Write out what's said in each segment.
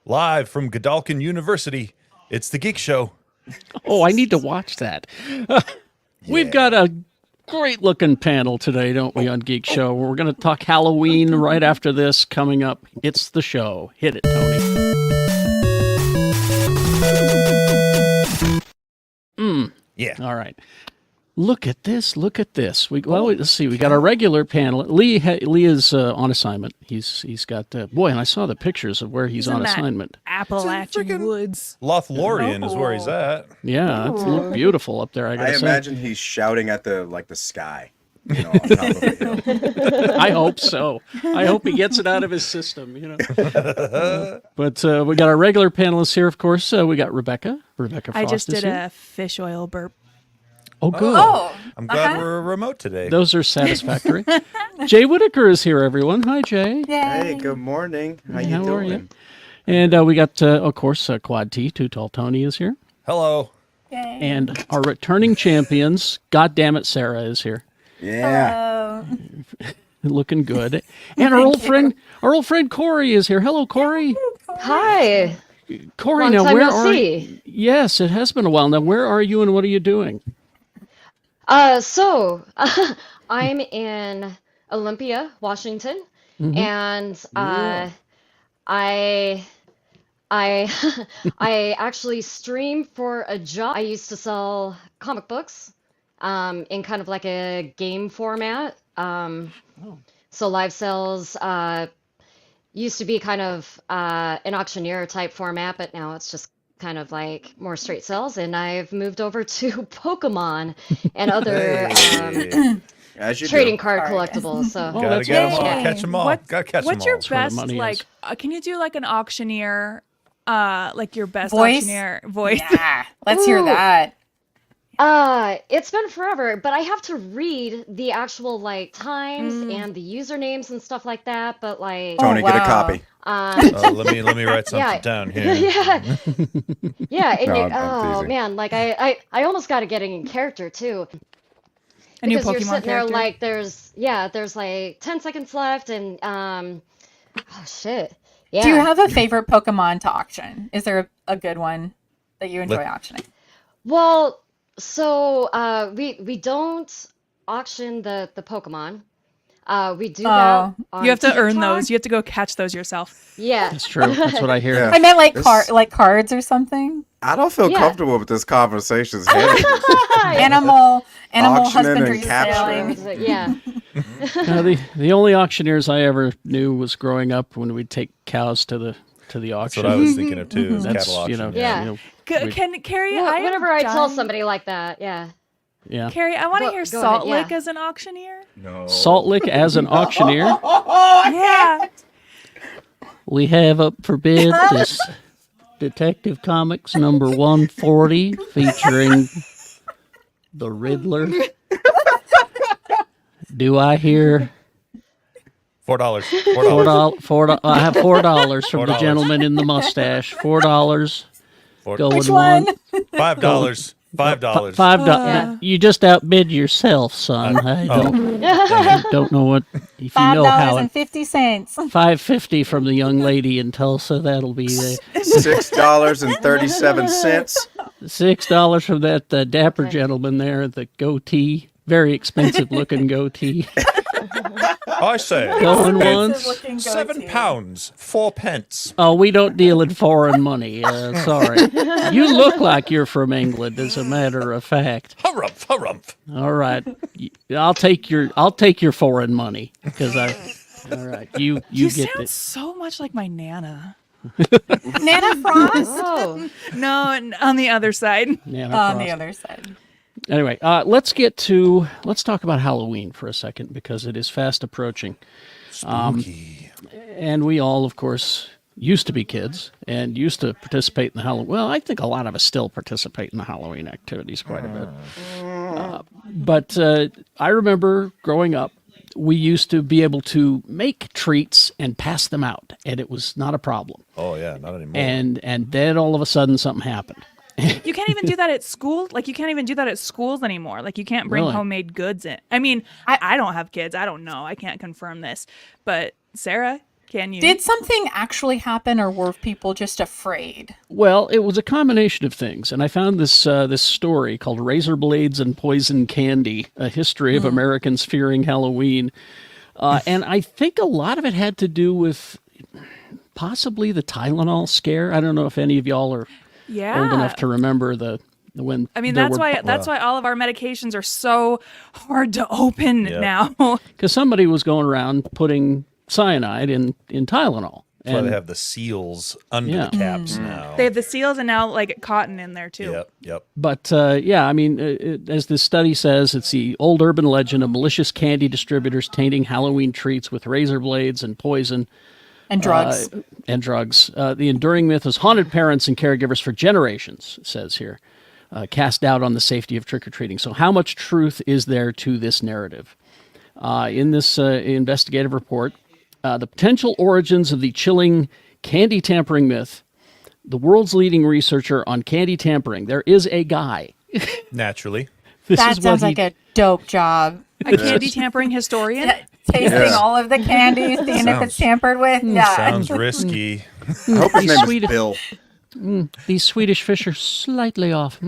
Live from Godalkin University, it's the Geek Show. Oh, I need to watch that. We've got a great-looking panel today, don't we, on Geek Show? We're going to talk Halloween right after this. Coming up, it's the show. Hit it, Tony. Yeah. All right. Look at this. Look at this. Let's see. We got our regular panel. Lee is on assignment. He's got boy, and I saw the pictures of where he's on assignment. Appalachian Woods. Lothlorien is where he's at. Yeah, it's look beautiful up there. I gotta say. Imagine he's shouting at the sky, on top of a hill. I hope so. I hope he gets it out of his system. But we got our regular panelists here, of course. We got Rebecca. Rebecca Frost I just did here. a fish oil burp. Oh, good. I'm glad we're remote today. Those are satisfactory. Jay Whitaker is here, everyone. Hi, Jay. Hey, good morning. How you How are doing? you? And we got, of course, Quad T. Too Tall Tony is here. Hello. Yay. And our returning champions, God damn it, Sarah is here. Yeah. Looking good. And our old friend Corey is here. Hello, Corey. Hi. Corey, Long now time where no are see. you? Yes, it has been a while. Now, where are you and what are you doing? So I'm in Olympia, Washington, and I I actually stream for a job. I used to sell comic books in kind of like a game format. So live sales used to be kind of an auctioneer type format, but now it's just kind of like more straight sales. And I've moved over to Pokemon and other As you trading do. card collectibles. So Gotta that's get them all. awesome. Catch them all. Gotta catch them What's all. your where the best, money like, is. can you do like an auctioneer, like your best Voice? auctioneer voice? Yeah, let's hear Ooh. that. It's been forever, but I have to read the actual like times and the usernames and stuff like that. But like, Tony, get a wow. copy. Let me write something Yeah. down here. yeah, yeah. And No, you, I'm oh teasing. man, like I almost got to get in character too. A new Because you're Pokemon sitting there character? like there's like 10 seconds left and oh shit. Yeah. Do you have a favorite Pokemon to auction? Is there a good one that you enjoy Let- auctioning? Well, so we don't auction the Pokemon. We do that on You have to earn TikTok. those. You have to go catch those yourself. Yeah. That's true. That's what I hear. Yeah. I meant like This- like cards or something. I don't feel Yeah. comfortable with this conversation's headed. Animal Auctioning and husbandry capturing. selling. Yeah. The only auctioneers I ever knew was growing up when we'd take cows to the That's auction. what I was thinking of too. Is That's, cattle auction. Yeah. Can Carrie? Well, I whenever I tell somebody like that, yeah. yeah. Carrie, I want to Go- hear go Salt ahead, Lick yeah. as an auctioneer. No. Salt Lick as an auctioneer. Yeah. We have up for bid this Detective Comics number 140 featuring the Riddler. Do I hear $4. $4? I have $4 from the $4. gentleman in the mustache. $4 going Which one? $5. $5. $5. You just outbid yourself, son. I don't know what if you know how. $5.50. $5.50 from the young lady in Tulsa. That'll be $6.37. $6 from that dapper gentleman there, the goatee, very expensive looking goatee. I say Going once. £7, 4 pence. Oh, we don't deal in foreign money. Sorry. You look like you're from England, as a matter of fact. Harumph, harumph. All right, I'll take your foreign money because I. All right, you You get sound it. so much like my Nana. Nana Frost Oh. No, on the other side. Yeah, on the other side. Anyway, let's talk about Halloween for a second because it is fast approaching. Spooky. And we all, of course, used to be kids and used to participate in the Halloween. Well, I think a lot of us still participate in the Halloween activities quite a bit. But I remember growing up, we used to be able to make treats and pass them out, and it was not a problem. Oh yeah, not anymore. And then all of a sudden something happened. You can't even do that at school. Like, you can't even do that at schools anymore. Like, you can't bring Really? homemade goods in. I mean, I don't have kids. I don't know. I can't confirm this. But Sarah, Can you? Did something actually happen, or were people just afraid? Well, it was a combination of things, and I found this story called "Razor Blades and Poison Candy: A History of Americans Fearing Halloween," and I think a lot of it had to do with possibly the Tylenol scare. I don't know if any of y'all are old enough to remember when. I mean, there that's why all of our medications are so hard to open now. because somebody was going around putting cyanide in Tylenol. That's why they have the seals under the caps now. They have the seals and now like cotton in there too. Yep. But I mean, as this study says, it's the old urban legend of malicious candy distributors tainting Halloween treats with razor blades and poison. And drugs. The enduring myth has haunted parents and caregivers for generations, it says here, cast doubt on the safety of trick-or-treating. So how much truth is there to this narrative? In this investigative report, the potential origins of the chilling candy tampering myth, the world's leading researcher on candy tampering, there is a guy. Naturally. That sounds like a dope job. A candy tampering historian. Tasting all of the candies, seeing if it's tampered with. Yeah. Sounds risky. I hope his name Sweet. is Bill. These Swedish fish are slightly off.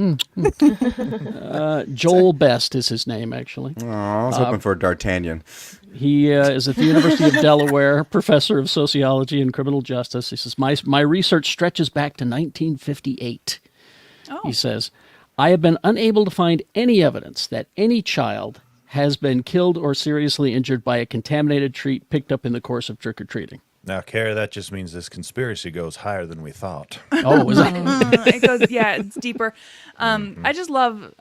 Joel Best is his name, actually. Oh, I was hoping for D'Artagnan. He is at the University of Delaware, professor of sociology and criminal justice. He says, my research stretches back to 1958. He says, I have been unable to find any evidence that any child has been killed or seriously injured by a contaminated treat picked up in the course of trick-or-treating. Now, Kara, that just means this conspiracy goes higher than we thought. Oh, is that? It goes, it's deeper. I just love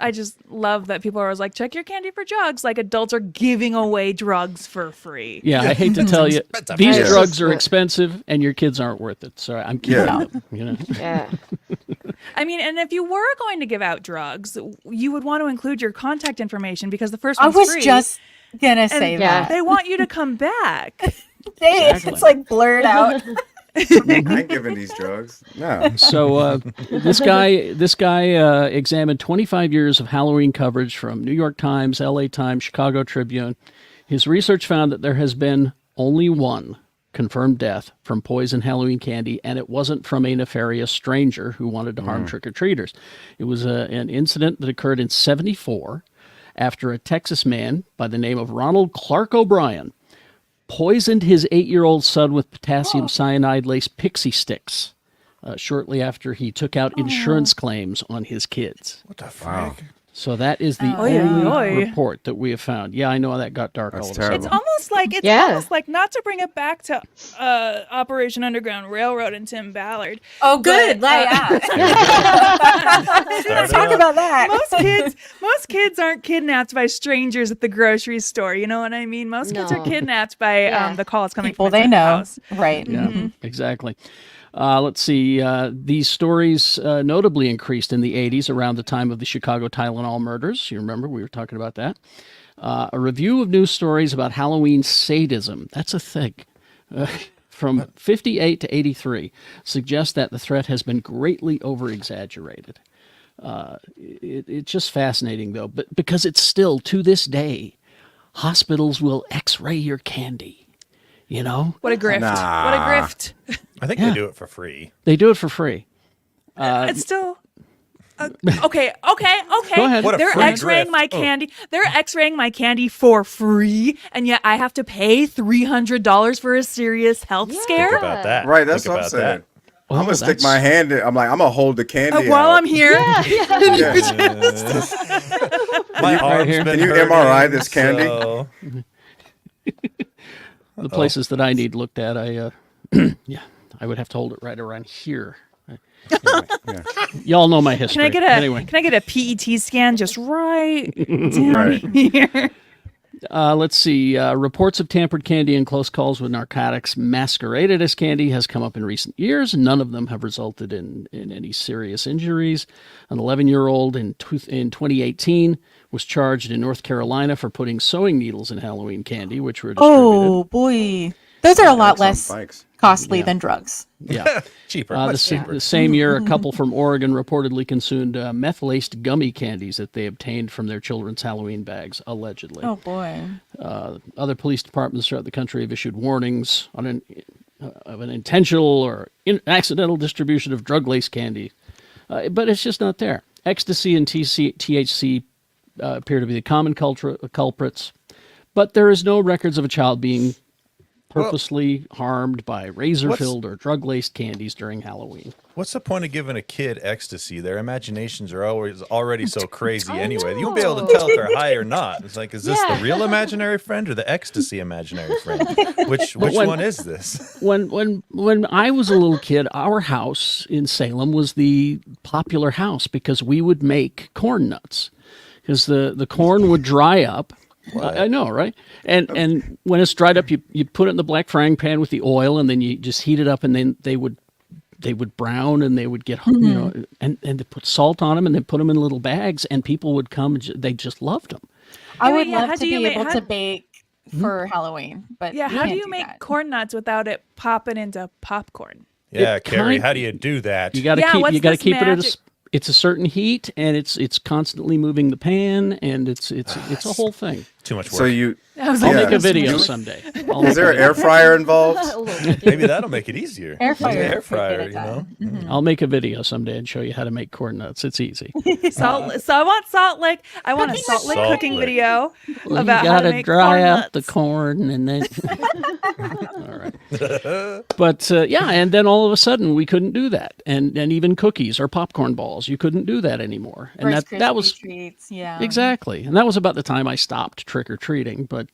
that people are always like, check your candy for drugs. Like adults are giving away drugs for free. Yeah, I hate to tell you, Expensive. these Yes. drugs are expensive and your kids aren't worth it. So I'm kidding. Yeah. You know? Yeah. I mean, and if you were going to give out drugs, you would want to include your contact information because the first I one's was free. just gonna say Yeah. that. They want you to come back. Exactly. It's like blurred out. I ain't giving these drugs. No. So this guy examined 25 years of Halloween coverage from New York Times, LA Times, Chicago Tribune. His research found that there has been only one confirmed death from poison Halloween candy, and it wasn't from a nefarious stranger who wanted to harm trick-or-treaters. It was an incident that occurred in '74 after a Texas man by the name of Ronald Clark O'Brien poisoned his 8-year-old son with potassium cyanide-laced pixie sticks shortly after he took out insurance claims on his kids. What the frick? So that is the Oy, only oy. report that we have found. Yeah, I know that got dark all of a sudden. terrible. It's almost like not to bring it back to Operation Underground Railroad and Tim Ballard. Oh, good. But, Let's talk about that. most kids aren't kidnapped by strangers at the grocery store. You know what I mean? Most kids are No. kidnapped by Yeah. the calls coming People from they inside the know. house. Right. Yeah, exactly. Let's see. These stories notably increased in the 80s around the time of the Chicago Tylenol murders. You remember we were talking about that. A review of news stories about Halloween sadism. That's a thing. From 58 to 83 suggests that the threat has been greatly over-exaggerated. It's just fascinating, though, but because it's still, to this day, hospitals will x-ray your candy. You know? What a grift! Nah. What a grift! I think they do it for free. They do it for free. It's still. Okay. Go ahead. What a They're free X-raying grift. my Oh. candy. They're X-raying my candy for free, and yet I have to pay $300 for a serious health Think scare about that. Right, that's Think what I'm about saying. Well, I'm gonna stick that's- my hand in. I'm going to hold the candy while out. I'm here. My arm's here. been Can you hurting, MRI this candy? so- The places that I need looked at, I would have to hold it right around here. Anyway. Y'all know my history. Can I get a PET scan just right down Right. here? Let's see. Reports of tampered candy and close calls with narcotics masqueraded as candy has come up in recent years. None of them have resulted in any serious injuries. An 11-year-old in 2018 was charged in North Carolina for putting sewing needles in Halloween candy, which were distributed. Oh, boy. Those are a lot Bikes on less bikes. costly than drugs. Yeah. Cheaper, The much cheaper. same year, a couple from Oregon reportedly consumed meth-laced gummy candies that they obtained from their children's Halloween bags, allegedly. Oh, boy. Other police departments throughout the country have issued warnings on of an intentional or accidental distribution of drug-laced candy, but it's just not there. Ecstasy and THC appear to be the common culprits, but there is no records of a child being purposely harmed by razor-filled or drug-laced candies during Halloween. What's the point of giving a kid ecstasy? Their imaginations are already so crazy anyway. You won't be able to tell if they're high or not. It's like, is this the real imaginary friend or the ecstasy imaginary friend? Which one is this? When I was a little kid, our house in Salem was the popular house because we would make corn nuts. Because the corn would dry up. I know, right? And when it's dried up, you put it in the black frying pan with the oil, and then you just heat it up, and then they would brown, and they would get and they put salt on them, and then put them in little bags, and people would come. And they just loved them. I would love to be able to bake for Halloween, but how do you make corn nuts without it popping into popcorn? Yeah, Carrie, how do you do that? You got to keep it at it's a certain heat, and it's constantly moving the pan, and it's a whole thing. Too much work. So I'll make a video someday. Is there an air fryer involved? Maybe that'll make it easier. Air fryer. Air fryer, you know. I'll make a video someday and show you how to make corn nuts. It's easy. So I want Salt Lake. I want a Salt Lake cooking video about how to make corn dry out nuts. the corn, and then all right. But and then all of a sudden we couldn't do that, and even cookies or popcorn balls, you couldn't do that anymore. And Rice that was treats, exactly, and that was about the time I stopped trick or treating. But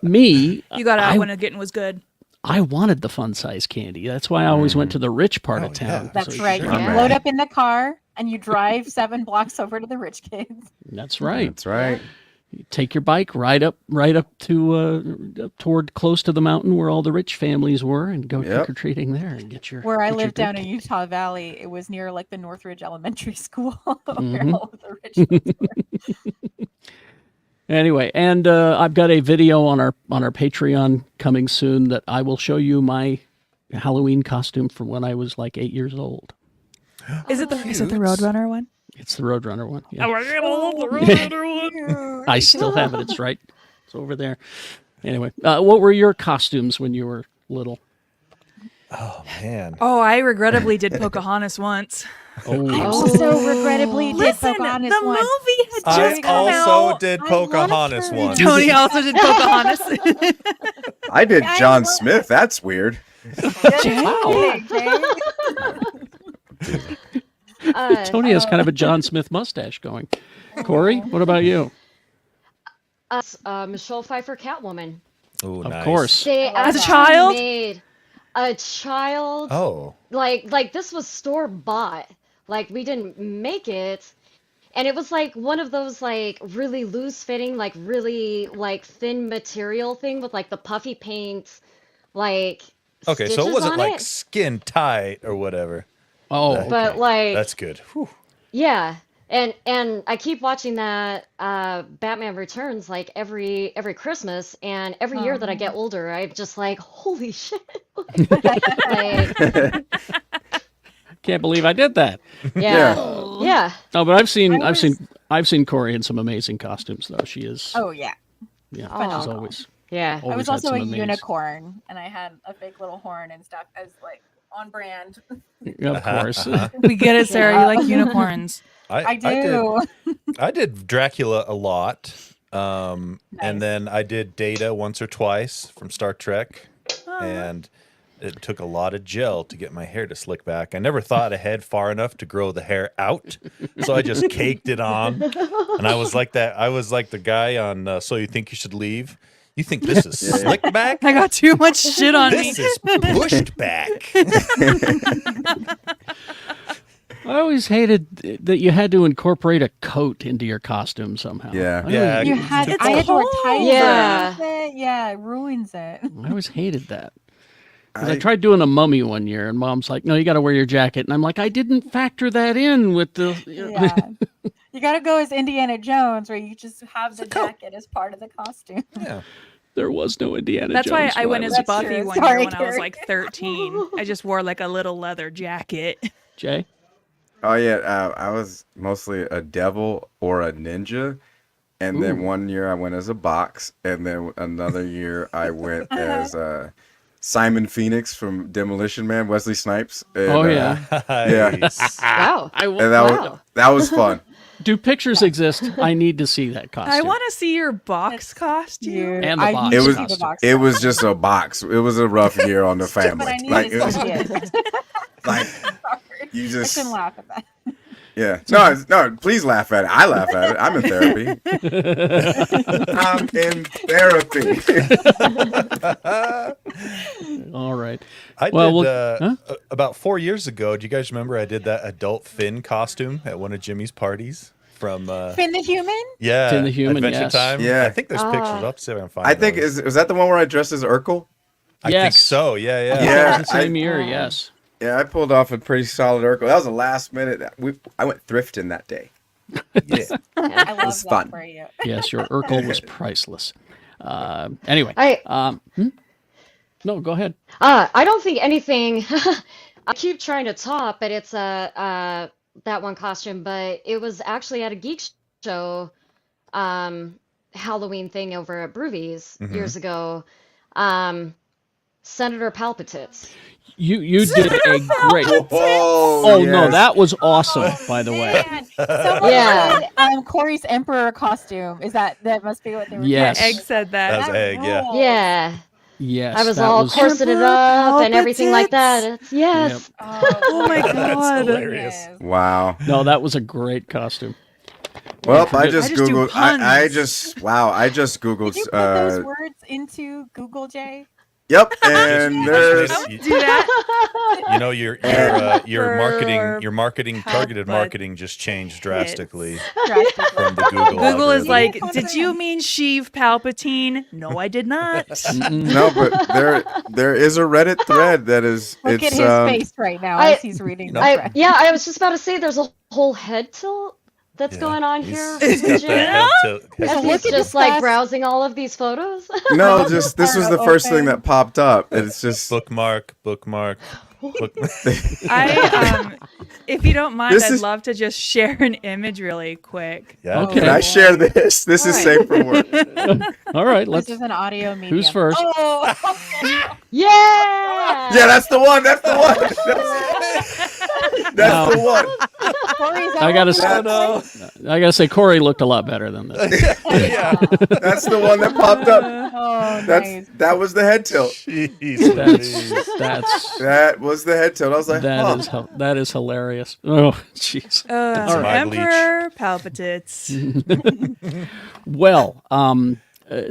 me, You got out when it getting was good. I wanted the fun size candy. That's why I always went to the rich part of town. That's So right. You load up in the car and you drive 7 blocks over to the rich kids. That's right. That's right. You take your bike right up to toward close to the mountain where all the rich families were, and go trick or treating there and get your. Where I get your lived down good in Utah Valley, it was near like the Northridge Elementary School, where all of the rich ones were. Anyway, and I've got a video on our Patreon coming soon that I will show you my Halloween costume from when I was like 8 years old. Is it the Roadrunner one? It's the Roadrunner one. Yeah. Roadrunner one. I still have it. It's right. It's over there. Anyway, what were your costumes when you were little? Oh man. Oh, I regrettably did Pocahontas once. I also regrettably did Pocahontas the once. movie had I just come out. also did Pocahontas once. Tony also did Pocahontas. I did John Smith. That's weird. Wow. Tony has kind of a John Smith mustache going. Corey, what about you? Michelle Pfeiffer Catwoman. Oh, Of nice. course. They As a actually child? made a child. Oh. Like this was store bought. Like we didn't make it. And it was like one of those like really loose fitting, like really like thin material thing with like the puffy paint, like Okay, so stitches it wasn't on like it. skin tight or whatever. Oh, But like That's good. Whew. yeah. And I keep watching that Batman Returns like every Christmas, and every year that I get older, I'm just like, holy shit. Like, can't believe I did that. yeah. Yeah. No, but I've seen Corey in some amazing costumes though. She is. Oh, yeah. Yeah, Oh. she's always. Yeah. I was had also some a amazing- unicorn, and I had a fake little horn and stuff as like on brand. Of course. We get it, Sarah. You like unicorns. I do. I did Dracula a lot. And then I did Data once or twice from Star Trek. And it took a lot of gel to get my hair to slick back. I never thought ahead far enough to grow the hair out. So I just caked it on. And I was like that. I was like the guy on So You Think You Should Leave. You think this is slick back? I got too much shit on me. This is pushed back. I always hated that you had to incorporate a coat into your costume somehow. Yeah. Yeah. You had, It's I had to wear ties. Yeah. Yeah, it ruins it. I always hated that. 'Cause I tried doing a mummy one year, and Mom's like, "No, you got to wear your jacket," and I'm like, "I didn't factor that in with the." Yeah. You got to go as Indiana Jones, where you just have the jacket as part of the costume. Yeah. There was no Indiana That's why Jones. I went as That's Buffy true. one Sorry, year when I was Carrie. like 13. I just wore like a little leather jacket. Jay. Oh yeah, I was mostly a devil or a ninja, and then one year I went as a box, and then another year I went as Simon Phoenix from Demolition Man, Wesley Snipes. And, Oh, yeah. Nice. Wow. and Wow. that was fun. Do pictures exist? I need to see that costume. I want to see your box costume. And the I box need It to was see the box it costume. was just a box. It was a rough year on the But family. I need Like, to it was, see it. like you I just shouldn't laugh at that. yeah. No, please laugh at it. I laugh at it. I'm in therapy. I'm in therapy. All right. I Well, did huh? about 4 years ago. Do you guys remember I did that adult Finn costume at one of Jimmy's parties from Finn the Human? yeah, Finn the Human, Adventure yes. Time? Yeah. I think there's pictures. I'll have to see if I can find I think those. was that the one where I dressed as Urkel? I think Yes. so. Yeah, yeah. Yeah. The same year, yes. Yeah, I pulled off a pretty solid Urkel. That was the last minute. I went thrifting that day. Yeah. I love was that fun. for you. Yes, your Urkel was priceless. Anyway. No, go ahead. I don't think anything. I keep trying to top, but it's that one costume. But it was actually at a geek show, Halloween thing over at Broovies years ago. Senator Palpatits. You did a great. Oh, Oh no, yes. that was awesome. By the way, Man, someone Yeah. said, Corey's Emperor costume. That must be what they were Yes. trying Egg said that. That was Egg, yeah. rules. Yeah, yes, I was that all was corseted up and everything like that. It's, yes. Oh my god. hilarious. Wow. no, that was a great costume. Well, I just I just do googled. puns. I just googled. Did you put those words into Google, Jay? Yep, and there's You, Do that. you know your marketing targeted marketing just changed drastically from the Google. Google is algorithm. like, did you mean Sheev Palpatine? No, I did not. no, but there is a Reddit thread that is Look it's at his face right now as he's reading the thread. I was just about to say there's a whole head tilt that's going on here. He's got the head tilt. As Look he's at just this like fast- browsing all of these photos. no, just this was the first thing Open. that popped up. It's just bookmark. If you don't mind, This I'd is- love to just share an image really quick. Yeah. Okay. Can I share this? This is safe for work. All right, This let's. is an audio medium. Who's first? Oh. Yeah. Yeah, that's the one. That's the one. That's the one. Corey's I gotta out. say, I gotta say, Corey looked a lot better than this. That's the one that popped up. Oh, nice. That was the head tilt. That's That was the head tilt. I was like, that is hilarious. Oh, jeez. my Emperor Palpatits. Well,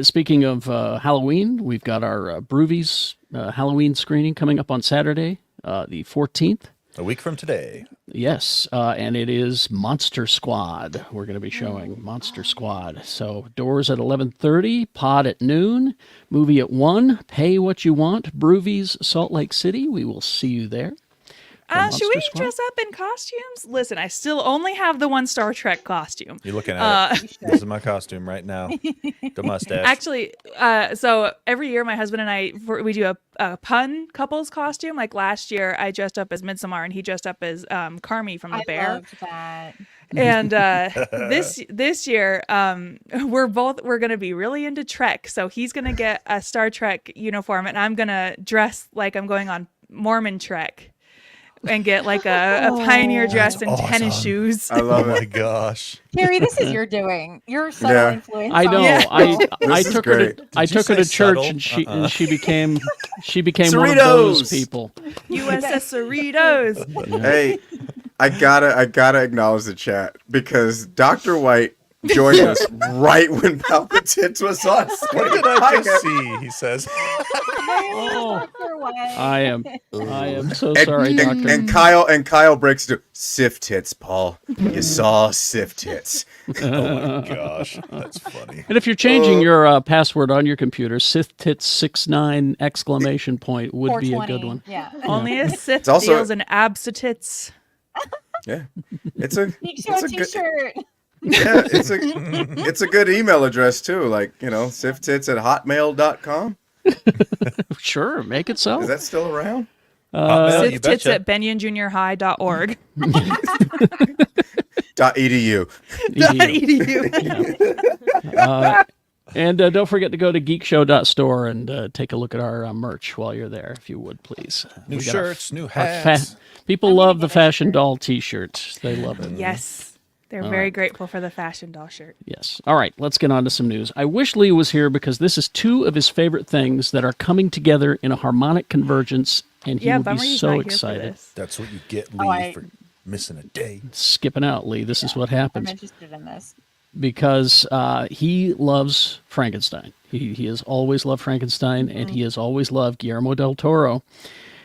speaking of Halloween, we've got our Broovies Halloween screening coming up on Saturday, the 14th. A week from today. Yes, and it is Monster Squad. We're going to be showing Monster Squad. So doors at 11:30, pod at noon, movie at 1. Pay what you want. Broovies, Salt Lake City. We will see you there. for Should Monster we Squad. dress up in costumes? Listen, I still only have the one Star Trek costume. You're looking at it. This is my costume right now. The mustache. Actually, so every year my husband and I, we do a pun couples costume. Like last year, I dressed up as Midsommar and he dressed up as Carmi from the I Bear. loved that. And this year, we're going to be really into Trek. So he's going to get a Star Trek uniform and I'm going to dress like I'm going on Mormon Trek. And get like a pioneer dress and tennis shoes. I love Oh my it. gosh. Carrie, this is your doing. Your subtle Yeah. influence. I know. Yeah. I This is took her great. to I Did you took her to say church subtle? and she became one of those Cerritos! people. USS Cerritos. Hey, I gotta acknowledge the chat because Dr. White joined us right when Palpatine was on. What did I just see? He says. Oh, Dr. White. I am so And, sorry, Doctor. and Kyle breaks to sift tits, Paul. You saw sift tits. Oh my gosh, that's funny. And if you're changing your password on your computer, SithTits69 exclamation point would be a good 420. one. Yeah. Only a Sith also- deals in absitits. Yeah, it's a Geekshow it's a good t-shirt. yeah, it's a good email address too. Like sifttits@hotmail.com. Sure, make it so. Is that still around? Hotmail, you Sith tits betcha. at BenionJuniorHigh.org. .edu. .edu. And don't forget to go to geekshow.store and take a look at our merch while you're there, if you would, please. New We got our shirts, new our hats. People I'm gonna love the get a fashion shirt. doll T-shirts. They love it. Yes. They're very grateful for the fashion doll shirt. Yes. All right, let's get on to some news. I wish Lee was here because this is two of his favorite things that are coming together in a harmonic convergence, and he Yeah, will bummer be he's so not here for excited. this. That's what you get, Oh, Lee, for missing a day. Skipping out, Lee. This is what I'm happens interested in this. because he loves Frankenstein. He has always loved Frankenstein, and he has always loved Guillermo del Toro.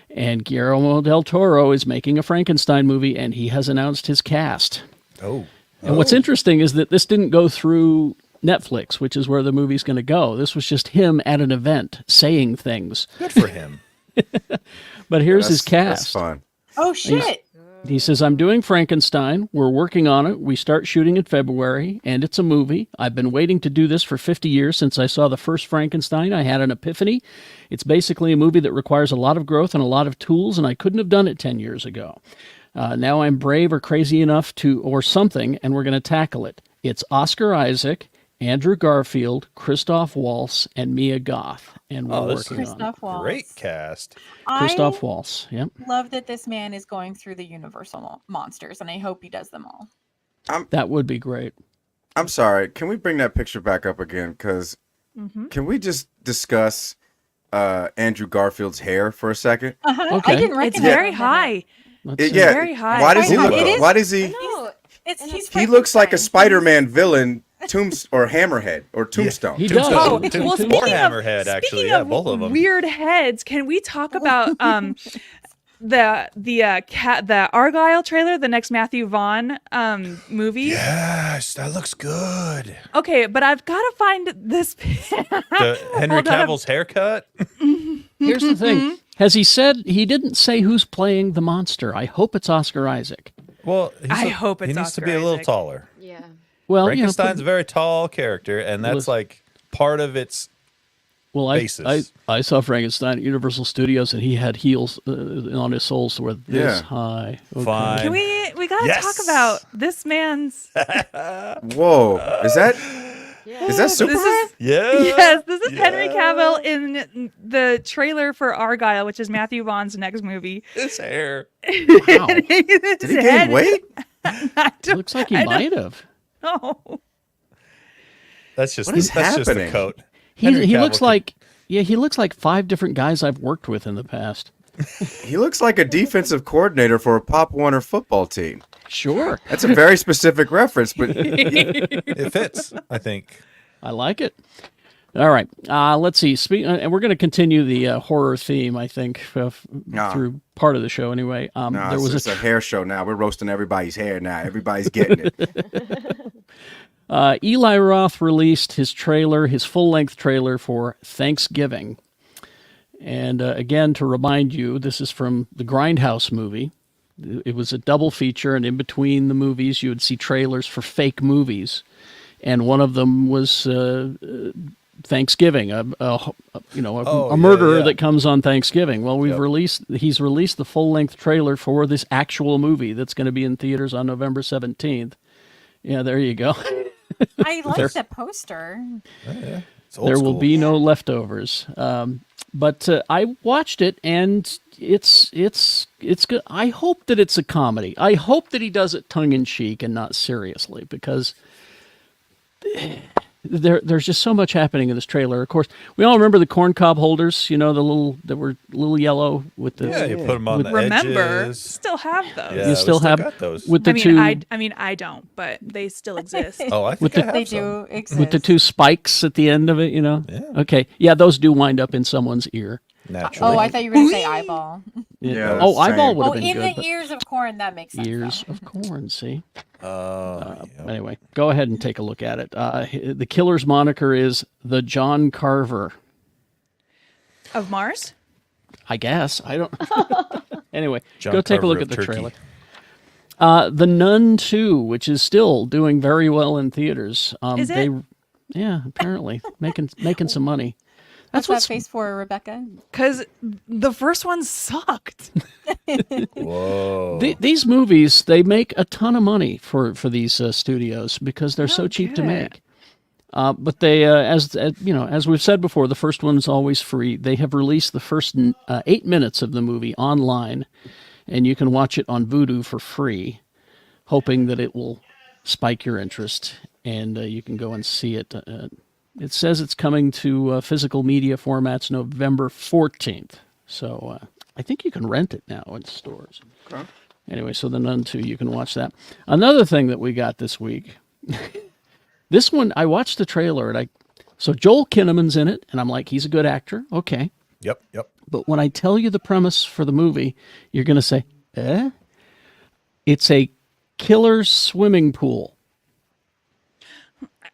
And Guillermo del Toro is making a Frankenstein movie, and he has announced his cast. Oh. And what's interesting is that this didn't go through Netflix, which is where the movie's going to go. This was just him at an event saying things. Good for him. But here's his That's cast. fun. Oh shit! He says, I'm doing Frankenstein. We're working on it. We start shooting in February, and it's a movie. I've been waiting to do this for 50 years since I saw the first Frankenstein. I had an epiphany. It's basically a movie that requires a lot of growth and a lot of tools, and I couldn't have done it 10 years ago. Now I'm brave or crazy enough to, or something, and we're going to tackle it. It's Oscar Isaac, Andrew Garfield, Christoph Waltz, and Mia Goth, and we're Oh, this working is on it. Christoph Waltz. Great cast. Christoph Waltz, yep. Love that this man is going through the Universal monsters, and I hope he does them all. That would be great. I'm sorry. Can we bring that picture back up again? Because can we just discuss Andrew Garfield's hair for a second? Okay. I didn't recognize It's very him. high. Let's see. Yeah. Very high. Why does he It look? is- Why does he? No, He's He looks like a Frankenstein. Spider-Man villain, or Hammerhead, or Tombstone. He does. Oh, Tombstone. well, Or speaking Hammerhead, of, actually. speaking Yeah, of both of them. weird heads, can we talk about the Argyle trailer, the next Matthew Vaughn movie? Yes, that looks good. Okay, but I've got to find this. The Henry Hold on. Cavill's haircut. Here's the thing. Has he said, he didn't say who's playing the monster. I hope it's Oscar Isaac. Well, I hope he it's needs Oscar to be a little Isaac. taller. Yeah. Well, Frankenstein's a very tall character, and that's Listen. like part of its. well, I basis. saw Frankenstein at Universal Studios, and he had heels on his soles that were this Yeah. high. Okay. Fine. Can we got to Yes. talk about this man's. Whoa, is that Superman? This is Yeah. yes, this is Henry Yeah. Cavill in the trailer for Argyle, which is Matthew Vaughn's next movie. His hair. Wow. Did he gain weight? I don't Looks like he I don't might have. know. That's just What is that's just the happening? coat. He Henry Cavill looks could- like, he looks like 5 different guys I've worked with in the past. He looks like a defensive coordinator for a Pop Warner football team. Sure. That's a very specific reference, but It fits, I think. I like it. All right. Let's see. And we're going to continue the horror theme, I think, through part of the show anyway. no, There was it's a hair show now. We're roasting everybody's hair now. Everybody's getting it. Eli Roth released his trailer, his full-length trailer for Thanksgiving. And again, to remind you, this is from the Grindhouse movie. It was a double feature, and in between the movies, you would see trailers for fake movies. And one of them was Thanksgiving, a murderer yeah. that comes on Thanksgiving. Well, Yep. he's released the full-length trailer for this actual movie that's going to be in theaters on November 17th. Yeah, there you go. I like the poster. It's old There will school. be no leftovers. But I watched it, and it's good. I hope that it's a comedy. I hope that he does it tongue in cheek and not seriously, because there's just so much happening in this trailer. Of course, we all remember the corn cob holders. The little that were little yellow with the. Yeah, you put them on the Remember, edges. still have those. Yeah, You we still have got those. with the I mean, two I don't, but they still exist. Oh, I with think the- I They have some. do exist. with the two spikes at the end of it. Yeah. Okay, yeah, those do wind up in someone's ear. Naturally. Oh, I thought you were going to say eyeball. Yeah, Oh, that's eyeball same. would Oh, have been in good. the but ears of corn, that makes sense. ears though. of corn. See. Yeah. Anyway, go ahead and take a look at it. The killer's moniker is the John Carver. Of Mars? I guess. I don't. Anyway, John go take a Carver look of at the Turkey. trailer. The Nun 2, which is still doing very well in theaters. Is it? Yeah, apparently making some money. What's That's that face for, Rebecca? Because the first one sucked. Whoa. These movies, they make a ton of money for these studios because they're so cheap to get make. But they, as we've said before, the first one's always free. They have released the first 8 minutes of the movie online, and you can watch it on Vudu for free, hoping that it will spike your interest, and you can go and see it. It says it's coming to physical media formats November 14th. So I think you can rent it now in stores. Okay. Anyway, so the Nun 2, you can watch that. Another thing that we got this week, this one, I watched the trailer, and so Joel Kinnaman's in it, and I'm like, he's a good actor. Okay. Yep. But when I tell you the premise for the movie, you're going to say, eh? It's a killer swimming pool.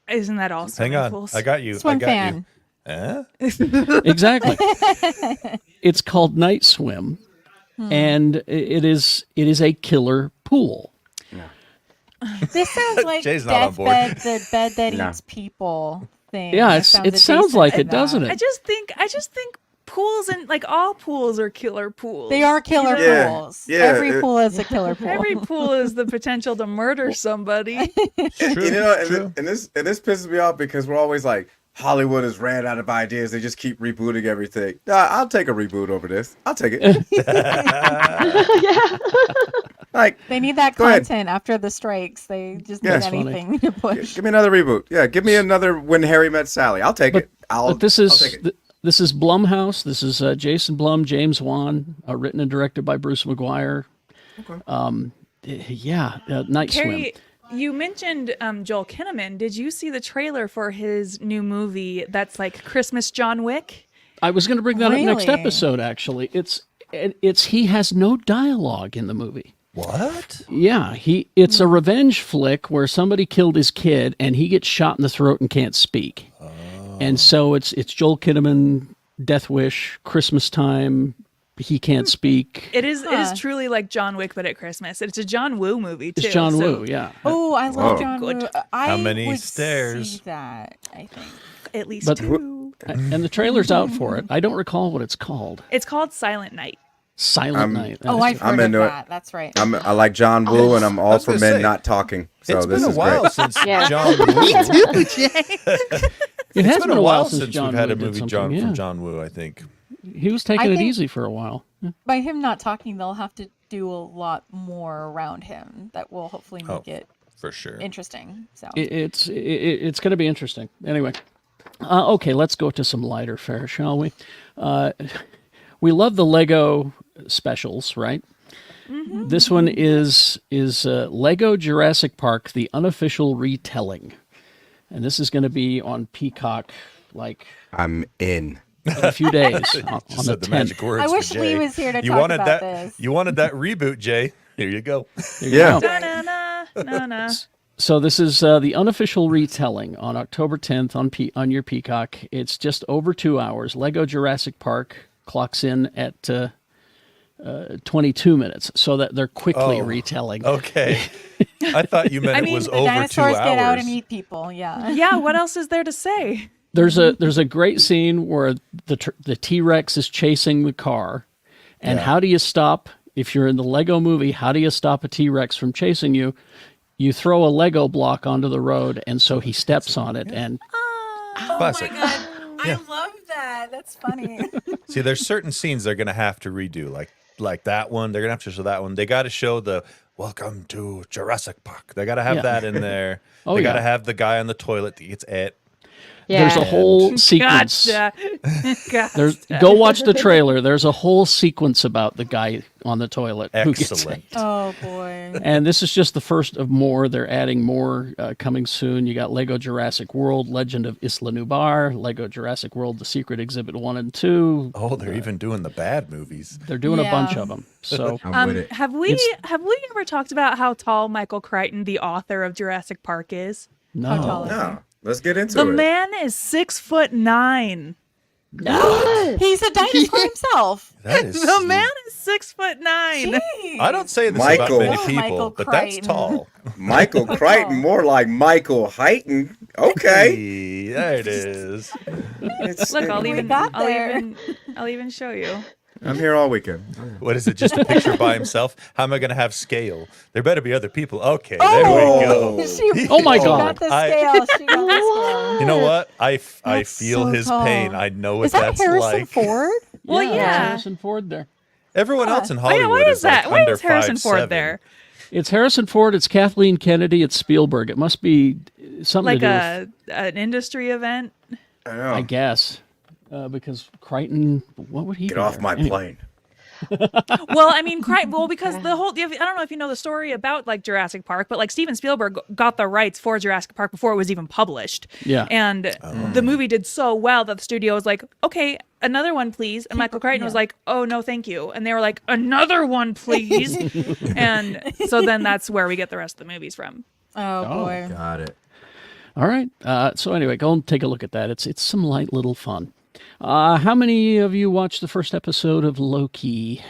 Isn't that all swimming Hang on. pools? I got you. Swim I got fan. you. Eh? Exactly. It's called Night Swim, and it is a killer pool. This sounds like Jay's not on board. Deathbed, the bed that No. eats people thing. Yeah, That it sounds adjacent like to it, doesn't that. it? I just think pools and like all pools are killer pools. They are killer Yeah, pools. yeah, Every pool is a killer pool. Every pool is the potential to murder somebody. True. You know, True. and this pisses me off because we're always like, Hollywood has ran out of ideas. They just keep rebooting everything. Nah, I'll take a reboot over this. I'll take it. Like, They need that Go ahead. content after the strikes. They just Yeah. need That's funny. anything to push. give me another reboot. Yeah, give me another When Harry Met Sally. I'll take it. But this I'll is take it. this is Blumhouse. This is Jason Blum, James Wan, written and directed by Bruce McGuire. Night Carrie, Swim. you mentioned Joel Kinnaman. Did you see the trailer for his new movie that's like Christmas John Wick? I was going to bring that up next Really? episode. Actually, it's he has no dialogue in the movie. What? Yeah, it's a revenge flick where somebody killed his kid and he gets shot in the throat and can't speak. And so it's Joel Kinnaman, Death Wish, Christmas time. He can't speak. It is truly like John Wick, but at Christmas. It's a John Woo movie too. It's John so Woo, yeah. Oh, I love Whoa. John Good. Woo. I many would stairs? see that, I think. At least But- two. And the trailer's out for it. I don't recall what it's called. It's called Silent Night. Silent Night. Oh, I've I'm heard of into it. that. That's right. I like John Woo, and I'm all was for gonna men say, not talking. So It's this been a is while great. since Yeah. John Woo. It has It's been a while since John we've had Woo a did movie something, from yeah. John Woo, I think. He was taking I it think- easy for a while. By him not talking, they'll have to do a lot more around him that will hopefully make it For sure. interesting. So It's going to be interesting. Anyway, okay, let's go to some lighter fare, shall we? We love the Lego specials, right? Mm-hmm. This one is Lego Jurassic Park: The Unofficial Retelling, and this is going to be on Peacock like I'm in. in a few days on Just the said the 10th. magic words. I for wish Lee Jay. was here to you talk wanted about that, this. You wanted that reboot, Jay. Here you go. Yeah. Na-na-na. So this is the unofficial retelling on October 10th on your Peacock. It's just over 2 hours. Lego Jurassic Park clocks in at 22 minutes, so that they're quickly retelling. Okay. I thought you meant I it mean, was the the over 2 dinosaurs hours. get out and eat people. Yeah. Yeah, what else is there to say? There's a great scene where the T-Rex is chasing the car, and how do you stop? If you're in the Lego movie, how do you stop a T-Rex from chasing you? You throw a Lego block onto the road, and so he steps on it, and Classic. I love that. That's funny. See, there's certain scenes they're gonna have to redo, like that one. They're gonna have to show that one. They got to show the "Welcome to Jurassic Park." They got to have Yeah. that in there. Oh, they got to yeah. have the guy on the toilet that gets it. there's a Yeah. whole sequence. Gotcha. Gotcha. Go watch the trailer. There's a whole sequence about the guy on the toilet who gets Excellent. it. Oh boy. And this is just the first of more. They're adding more coming soon. You got Lego Jurassic World, Legend of Isla Nublar, Lego Jurassic World, The Secret Exhibit 1 and 2. Oh, they're even doing the bad movies. They're doing a Yeah. bunch of them. So I'm with it. Have we ever talked about how tall Michael Crichton, the author of Jurassic Park, is? How tall no. is he? No, let's get into The it. man is 6'9". He's a dinosaur himself. That is. The man is 6'9". Jeez. I don't say this Michael. about many Oh, people, Michael but that's Crichton. tall. Michael Crichton, more like Michael Heighton. Okay. Hey, there it is. Look, We got there. I'll even show you. I'm here all weekend. What is it? Just a picture by himself? How am I going to have scale? There better be other people. Okay, there we go. Oh my She God. got the scale. She got the scale. You know what? I That's feel so his tall. pain. I know what Is that that's Harrison like. Ford? Well, it's yeah. Harrison Ford there. Everyone else in Oh, yeah, Hollywood why is that? like Why under is Harrison 5'7". Ford there? It's Harrison Ford. It's Kathleen Kennedy. It's Spielberg. It must be something Like to do an industry event? I with, know. I guess, because Crichton. What would he Get be off there? my Anyway. plane. Well, I mean, because the whole, I don't know if you know the story about like Jurassic Park, but like Steven Spielberg got the rights for Jurassic Park before it was even published. Yeah. And the movie did so well that the studio was like, okay, another one, please. And Michael Crichton was like, oh, no, thank you. And they were like, another one, please. And so then that's where we get the rest of the movies from. Oh boy. Got it. All right. So anyway, go and take a look at that. It's some light little fun. How many of you watched the first episode of Loki?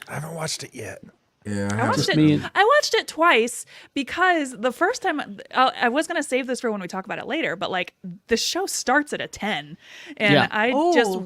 I haven't watched it yet. Yeah. I watched Just me it. and- I watched it twice because the first time I was gonna save this for when we talk about it later, but like the show starts at a 10, and Yeah. I just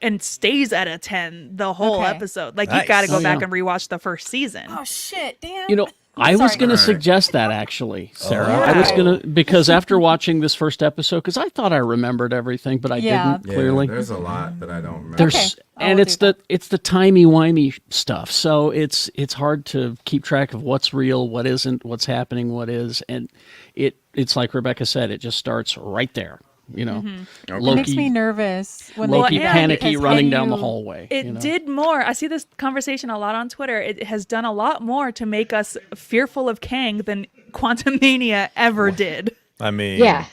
and stays at a 10 the whole Okay. episode. Like Nice. you got to go Oh, back yeah. and rewatch the first season. Oh shit! Damn. You know, I was Sorry. going to All right. suggest that actually, Sarah. Oh. I was going to because after watching this first episode, because I thought I remembered everything, but I Yeah. didn't clearly. There's a lot that I don't remember. There's Okay, I and will it's do the timey wimey stuff. So it's hard to keep track of what's real, what isn't, what's happening, what is, and it's like Rebecca said, it just starts right there. You know, It makes me nervous when Loki Well, and panicky because running when down the you- hallway. It you know? did more. I see this conversation a lot on Twitter. It has done a lot more to make us fearful of Kang than Quantumania ever did. I mean, Yeah.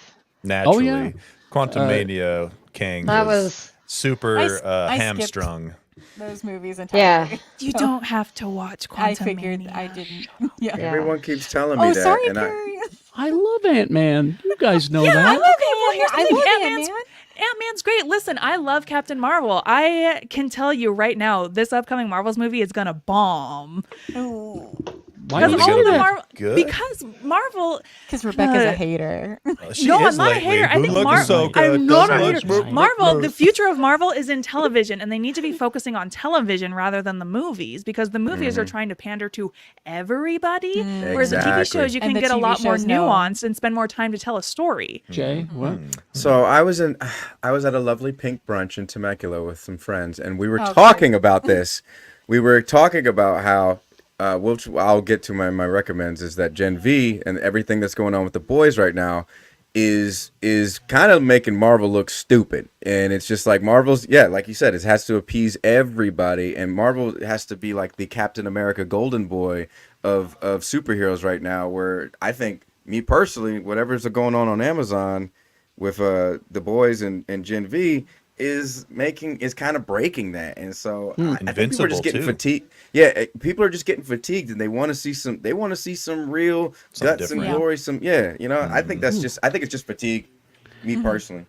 naturally. yeah. Quantumania Kang That was was super I skipped hamstrung. those movies entirely. Yeah. You don't have to watch Quantumania. I figured I didn't. Yeah. Yeah. Everyone keeps telling me Oh, that. sorry, and Perry. I love Ant-Man. You guys know I that. love okay, well, here's the I thing. love Ant-Man's, Ant-Man. Ant-Man's great. Listen, I love Captain Marvel. I can tell you right now, this upcoming Marvels movie is gonna bomb. Oh, Why do you Really say gonna be that? Marvel good? Because Marvel. because Rebecca's Uh, a hater. She No, is I'm not a lately. hater. I Who think looks Marvel. so good, I'm not a doesn't hater. look Marvel. The future of Marvel is in television, and they need to be focusing on television rather than the movies because the movies are trying to pander to everybody, whereas the TV Exactly. shows you And can the get a TV lot more shows, no. nuance and spend more time to tell a story. Jay, what? So I was at a lovely pink brunch in Temecula with some friends, and we were Okay. talking about this. We were talking about how which I'll get to my recommends is that Gen V and everything that's going on with the boys right now is kind of making Marvel look stupid. And it's just like Marvel's, yeah, like you said, it has to appease everybody, and Marvel has to be like the Captain America golden boy of superheroes right now, where I think, me personally, whatever's going on Amazon with the boys and Gen V is kind of breaking that. And so I think people are Invincible, just getting too. fatigued. Yeah, people are just getting fatigued, and they want to see some real guts and different. glory, I think I think it's just fatigue, me personally.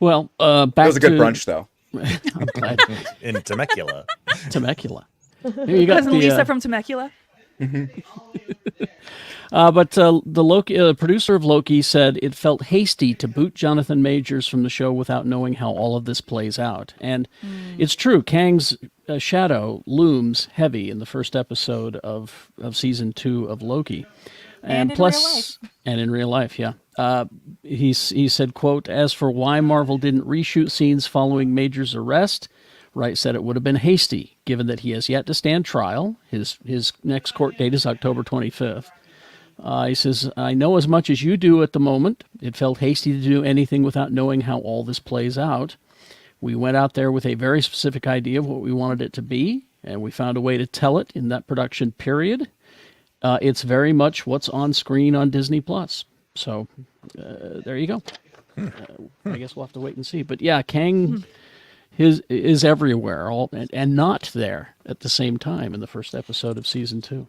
Well, back It was a good to brunch though. I'm glad. in Temecula. Temecula. Here you got Cousin the, Lisa from Temecula. but the Loki producer of Loki said it felt hasty to boot Jonathan Majors from the show without knowing how all of this plays out. And it's true, Kang's shadow looms heavy in the first episode of season 2 of Loki. And in plus, real life. And in real life, yeah. He said, quote, as for why Marvel didn't reshoot scenes following Majors' arrest, Wright said it would have been hasty, given that he has yet to stand trial. His next court date is October 25th. He says, I know as much as you do at the moment. It felt hasty to do anything without knowing how all this plays out. We went out there with a very specific idea of what we wanted it to be, and we found a way to tell it in that production period. It's very much what's on screen on Disney Plus. So there you go. I guess we'll have to wait and see. But yeah, Kang is everywhere and not there at the same time in the first episode of season 2.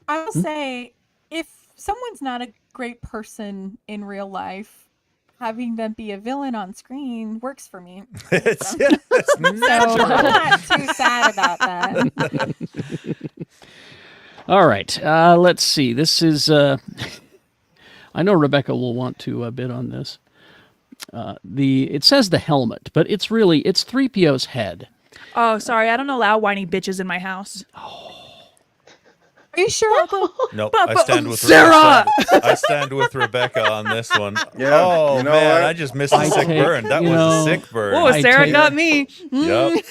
I will say, if someone's not a great person in real life, having them be a villain on screen works for me. it's So I'm not too sad about that. All right, let's see. This is, I know Rebecca will want to bid on this. It says the helmet, but it's 3PO's head. Oh, sorry, I don't allow whiny bitches in my house. Are you sure, Uncle? Nope. I stand with Sarah! I stand with Rebecca on this one. Yeah, Oh you know man, what? I just missed a I sick take- burn. That you was know- a sick burn. Oh, I Sarah take- got me. Yep.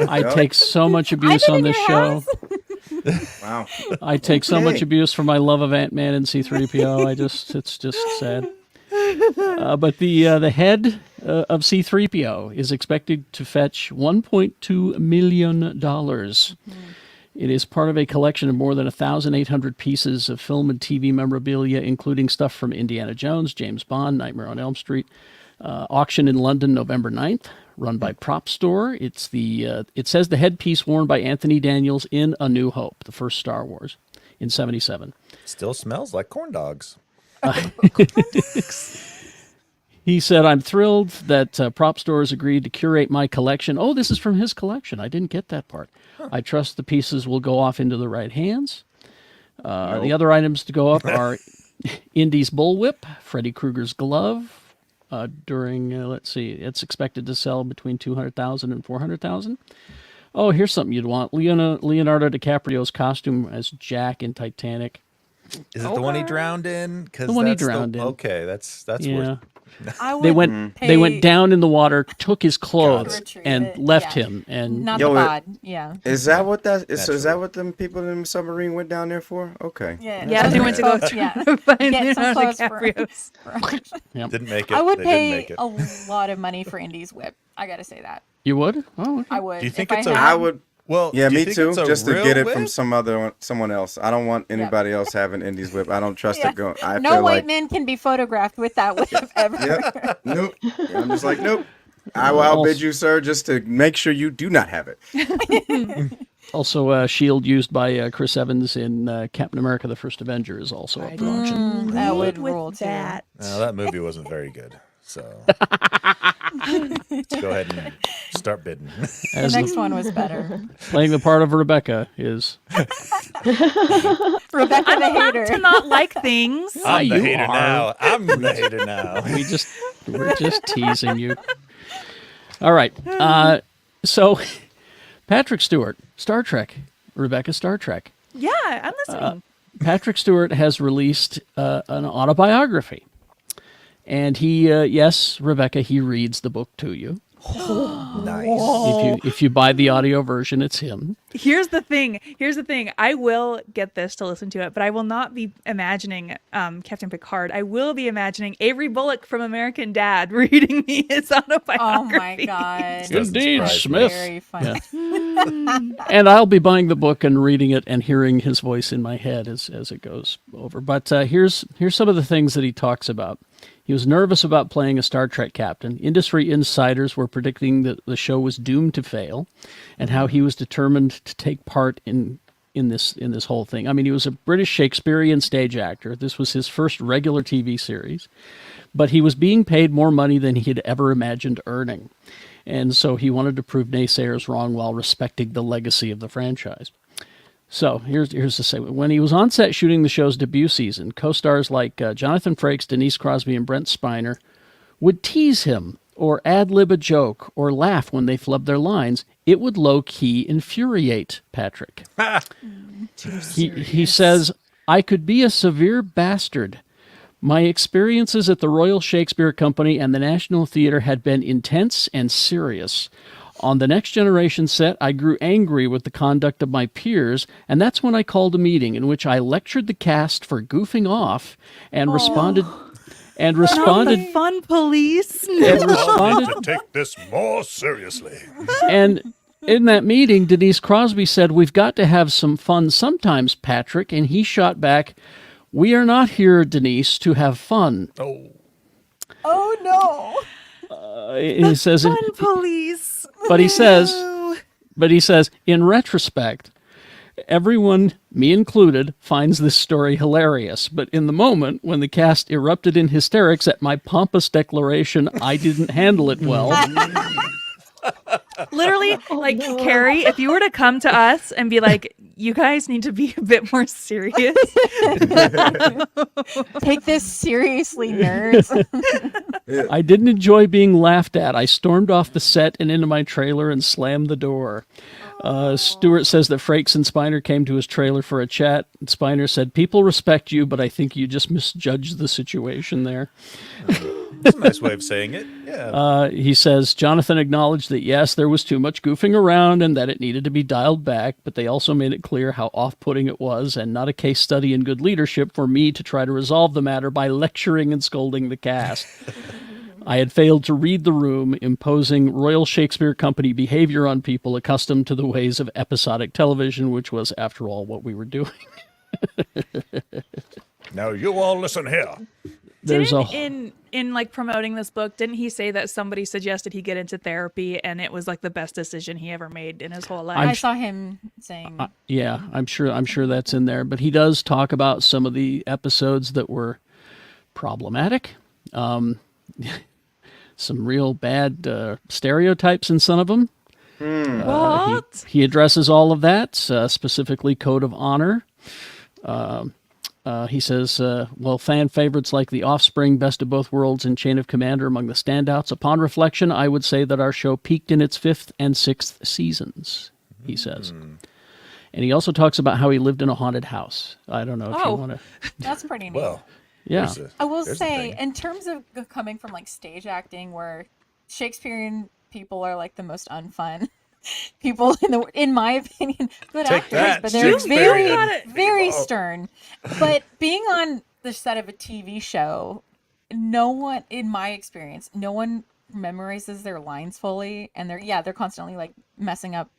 I take so much I've abuse been on in this your show. house. Wow. I take so much Okay. abuse for my love of Ant-Man and C-3PO. It's just sad. But the head of C-3PO is expected to fetch $1.2 million. It is part of a collection of more than 1,800 pieces of film and TV memorabilia, including stuff from Indiana Jones, James Bond, Nightmare on Elm Street. Auction in London, November 9th, run by Prop Store. It says the headpiece worn by Anthony Daniels in A New Hope, the first Star Wars, in '77. Still smells like corn dogs. He said, "I'm thrilled that Prop Store has agreed to curate my collection." Oh, this is from his collection. I didn't get that part. I trust the pieces will go off into the right hands. The other items to go up are Indy's bullwhip, Freddy Krueger's glove. Let's see, it's expected to sell between 200,000 and 400,000. Oh, here's something you'd want: Leonardo DiCaprio's costume as Jack in Titanic. Is it the one he drowned in? 'Cause The one he that's drowned in. Okay, that's Yeah. worth. I would They went pay down in the water, took his clothes, retrieve and it, left yeah. him. And Not Yo, the it- bod. Yeah. Is that what that is? So is that Naturally. what them people in the submarine went down there for? Okay. Yeah. Yeah, those they are went to go clothes, yeah. find Get some Leonardo clothes for- DiCaprio's. Didn't make it. I would They didn't pay make it. a lot of money for Indy's whip. I gotta say that. You would? Oh, okay. I would. Do you think if it's I a- had, I would. Well, Yeah, do you me think too. it's a Just to real get it from whip? someone else. I don't want anybody else having Indy's whip. I don't trust Yeah. it going. I No feel white like. men can be photographed with that whip ever. Yep. Nope. I'm just like nope. I will outbid you, sir, just to make sure you do not have it. Also, a shield used by Chris Evans in Captain America: The First Avenger is also up for auction. That would With rule too. that. No, that movie wasn't very good. So let's go ahead and start bidding. The As next one was better. playing the part of Rebecca is Rebecca the hater. To not like things. I'm the you hater are. now. I'm the hater now. we're just teasing you. All right. So Patrick Stewart, Star Trek, Rebecca, Star Trek. Yeah, I'm listening. Patrick Stewart has released an autobiography. And he, yes, Rebecca, he reads the book to you. Nice. If you buy the audio version, it's him. Here's the thing. I will get this to listen to it, but I will not be imagining Captain Picard. I will be imagining Avery Bullock from American Dad reading me his Oh autobiography. my god. Doesn't Indeed, surprise me. Smith. Very funny. And I'll be buying the book and reading it and hearing his voice in my head as it goes over. But here's some of the things that he talks about. He was nervous about playing a Star Trek captain. Industry insiders were predicting that the show was doomed to fail, and how he was determined to take part in this whole thing. I mean, he was a British Shakespearean stage actor. This was his first regular TV series, but he was being paid more money than he had ever imagined earning. And so he wanted to prove naysayers wrong while respecting the legacy of the franchise. So here's the segment. When he was on set shooting the show's debut season, co-stars like Jonathan Frakes, Denise Crosby, and Brent Spiner would tease him or ad-lib a joke or laugh when they flubbed their lines. It would low-key infuriate Patrick. He says, "I could be a severe bastard. My experiences at the Royal Shakespeare Company and the National Theatre had been intense and serious. On the Next Generation set, I grew angry with the conduct of my peers, and that's when I called a meeting in which I lectured the cast for goofing off and responded Not the fun police. and I'll responded need to take this more seriously. and in that meeting, Denise Crosby said, "We've got to have some fun sometimes, Patrick," and he shot back, "We are not here, Denise, to have fun." Oh, Oh no. He says, Fun police. but he says, in retrospect, everyone, me included, finds this story hilarious. But in the moment, when the cast erupted in hysterics at my pompous declaration, I didn't handle it well. Literally, like Carrie, if you were to come to us and be like, you guys need to be a bit more serious. Take this seriously, nerds. I didn't enjoy being laughed at. I stormed off the set and into my trailer and slammed the door. Stewart says that Frakes and Spiner came to his trailer for a chat. Spiner said, "People respect you, but I think you just misjudged the situation there." That's a nice way of saying it. Yeah. He says, Jonathan acknowledged that, yes, there was too much goofing around and that it needed to be dialed back, but they also made it clear how off-putting it was and not a case study in good leadership for me to try to resolve the matter by lecturing and scolding the cast. I had failed to read the room, imposing Royal Shakespeare Company behavior on people accustomed to the ways of episodic television, which was, after all, what we were doing. Now you all listen here. There's in like promoting this book, didn't he say that somebody suggested he get into therapy and it was like the best decision he ever made in his whole life? I saw him saying, yeah, I'm sure that's in there, but he does talk about some of the episodes that were problematic. Some real bad stereotypes in some of them. What? He addresses all of that, specifically Code of Honor. He says, well, fan favorites like The Offspring, Best of Both Worlds, and Chain of Command are among the standouts. Upon reflection, I would say that our show peaked in its 5th and 6th seasons, he says. And he also talks about how he lived in a haunted house. I don't know if you want to... that's pretty neat. Well, Yeah. I will there's the say, thing. in terms of coming from like stage acting, where Shakespearean people are like the most unfun people in my opinion, good Take actors, that, but they're Shakespearean very people. stern. But being on the set of a TV show, no one, in my experience, no one memorizes their lines fully, and they're constantly like messing up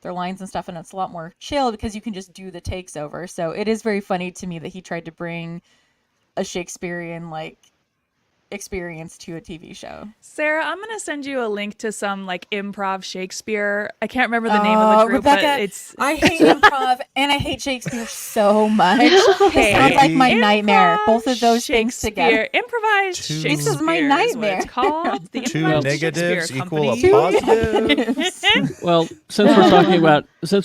their lines and stuff, and it's a lot more chill because you can just do the takes over. So it is very funny to me that he tried to bring a Shakespearean like experience to a TV show. Sarah, I'm gonna send you a link to some like improv Shakespeare. I can't remember the name of the group, Rebecca, but it's I hate improv and I hate Shakespeare so much. It sounds like my nightmare. Both of those things together. Improvised Shakespeare. This is my what nightmare. it's called. The Two Improvised negatives Shakespeare equal a Company. positive. Well, since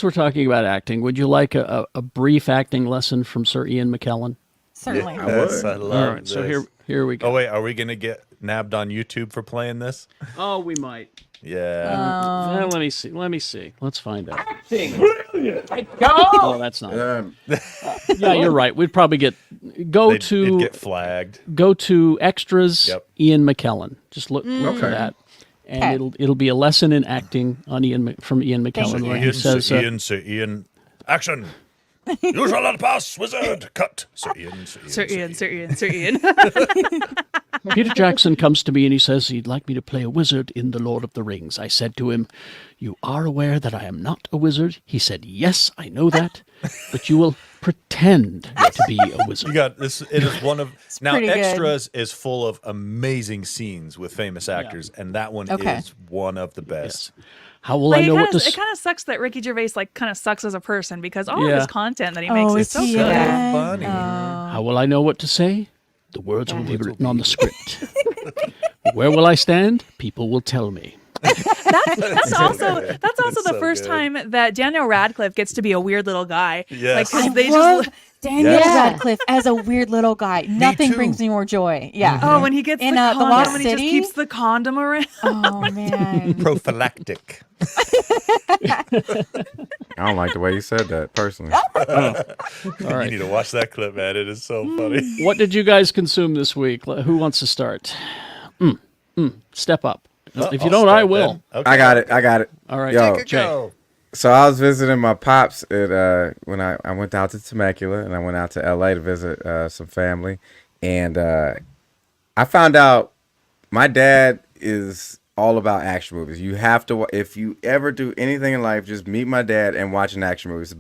we're talking about acting, would you like a brief acting lesson from Sir Ian McKellen? Certainly. Yes, I love All right, this. so here we go. Oh wait, are we gonna get nabbed on YouTube for playing this? Oh, we might. Yeah. Let me see. Let's find out. Brilliant. Oh, that's not. Yeah, you're right. We'd probably It'd get flagged. go to extras. Yep. Ian McKellen. Just look for that, and Okay. it'll be a lesson in acting on from Ian McKellen, where he says, Sir Ian, action. You shall not pass, wizard. Cut. Sir Ian. Sir Ian. Peter Jackson comes to me and he says he'd like me to play a wizard in The Lord of the Rings. I said to him, "You are aware that I am not a wizard?" He said, "Yes, I know that, but you will pretend to be a wizard." You got this. It is one of now pretty good. extras is full of amazing scenes with famous actors, and that one Okay. is one of the best. How will I know what to It kind of sucks that Ricky Gervais like kind of sucks as a person because all Yeah. of his content that he makes is so good. yeah. Funny. How will I know what to say? The words will be written on the script. Where will I stand? People will tell me. That's also the so first good. time that Daniel Radcliffe gets to be a weird little guy. Yes. Like 'cause I they love just Daniel Yes. Radcliffe as a weird little guy. Nothing too. brings me more joy. Yeah. oh when he gets In, the the condom Lost and he just City? keeps the condom around. Oh man. Prophylactic. I don't like the way you said that personally. All right. You need to watch that clip, man. It is so funny. What did you guys consume this week? Who wants to start? Step up. If you I'll don't, start I will. then. Okay. I got it. All right. Yo. Take a Jay. go. So I was visiting my pops at when I went out to Temecula and I went out to LA to visit some family, and I found out my dad is all about action movies. You have to, if you ever do anything in life, just meet my dad and watch an action movie. It's the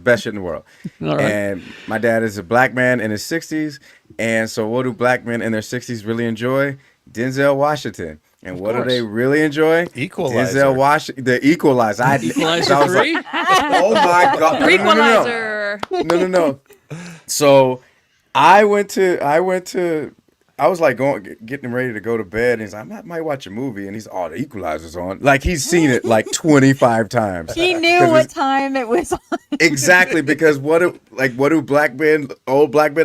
best shit in the world. All right. And my dad is a black man in his 60s, and so what do black men in their 60s really enjoy? Denzel Washington. And what do course. they really enjoy? Equalizer. Denzel Washington, the Equalizer. Equalizer So I was like, 3? oh my god! No, Equalizer. No. So I went to I was like getting ready to go to bed, and he's like, I might watch a movie, and he's oh, the Equalizer's on. Like he's seen it like 25 times. He knew what time it was on. Exactly, because what do old black men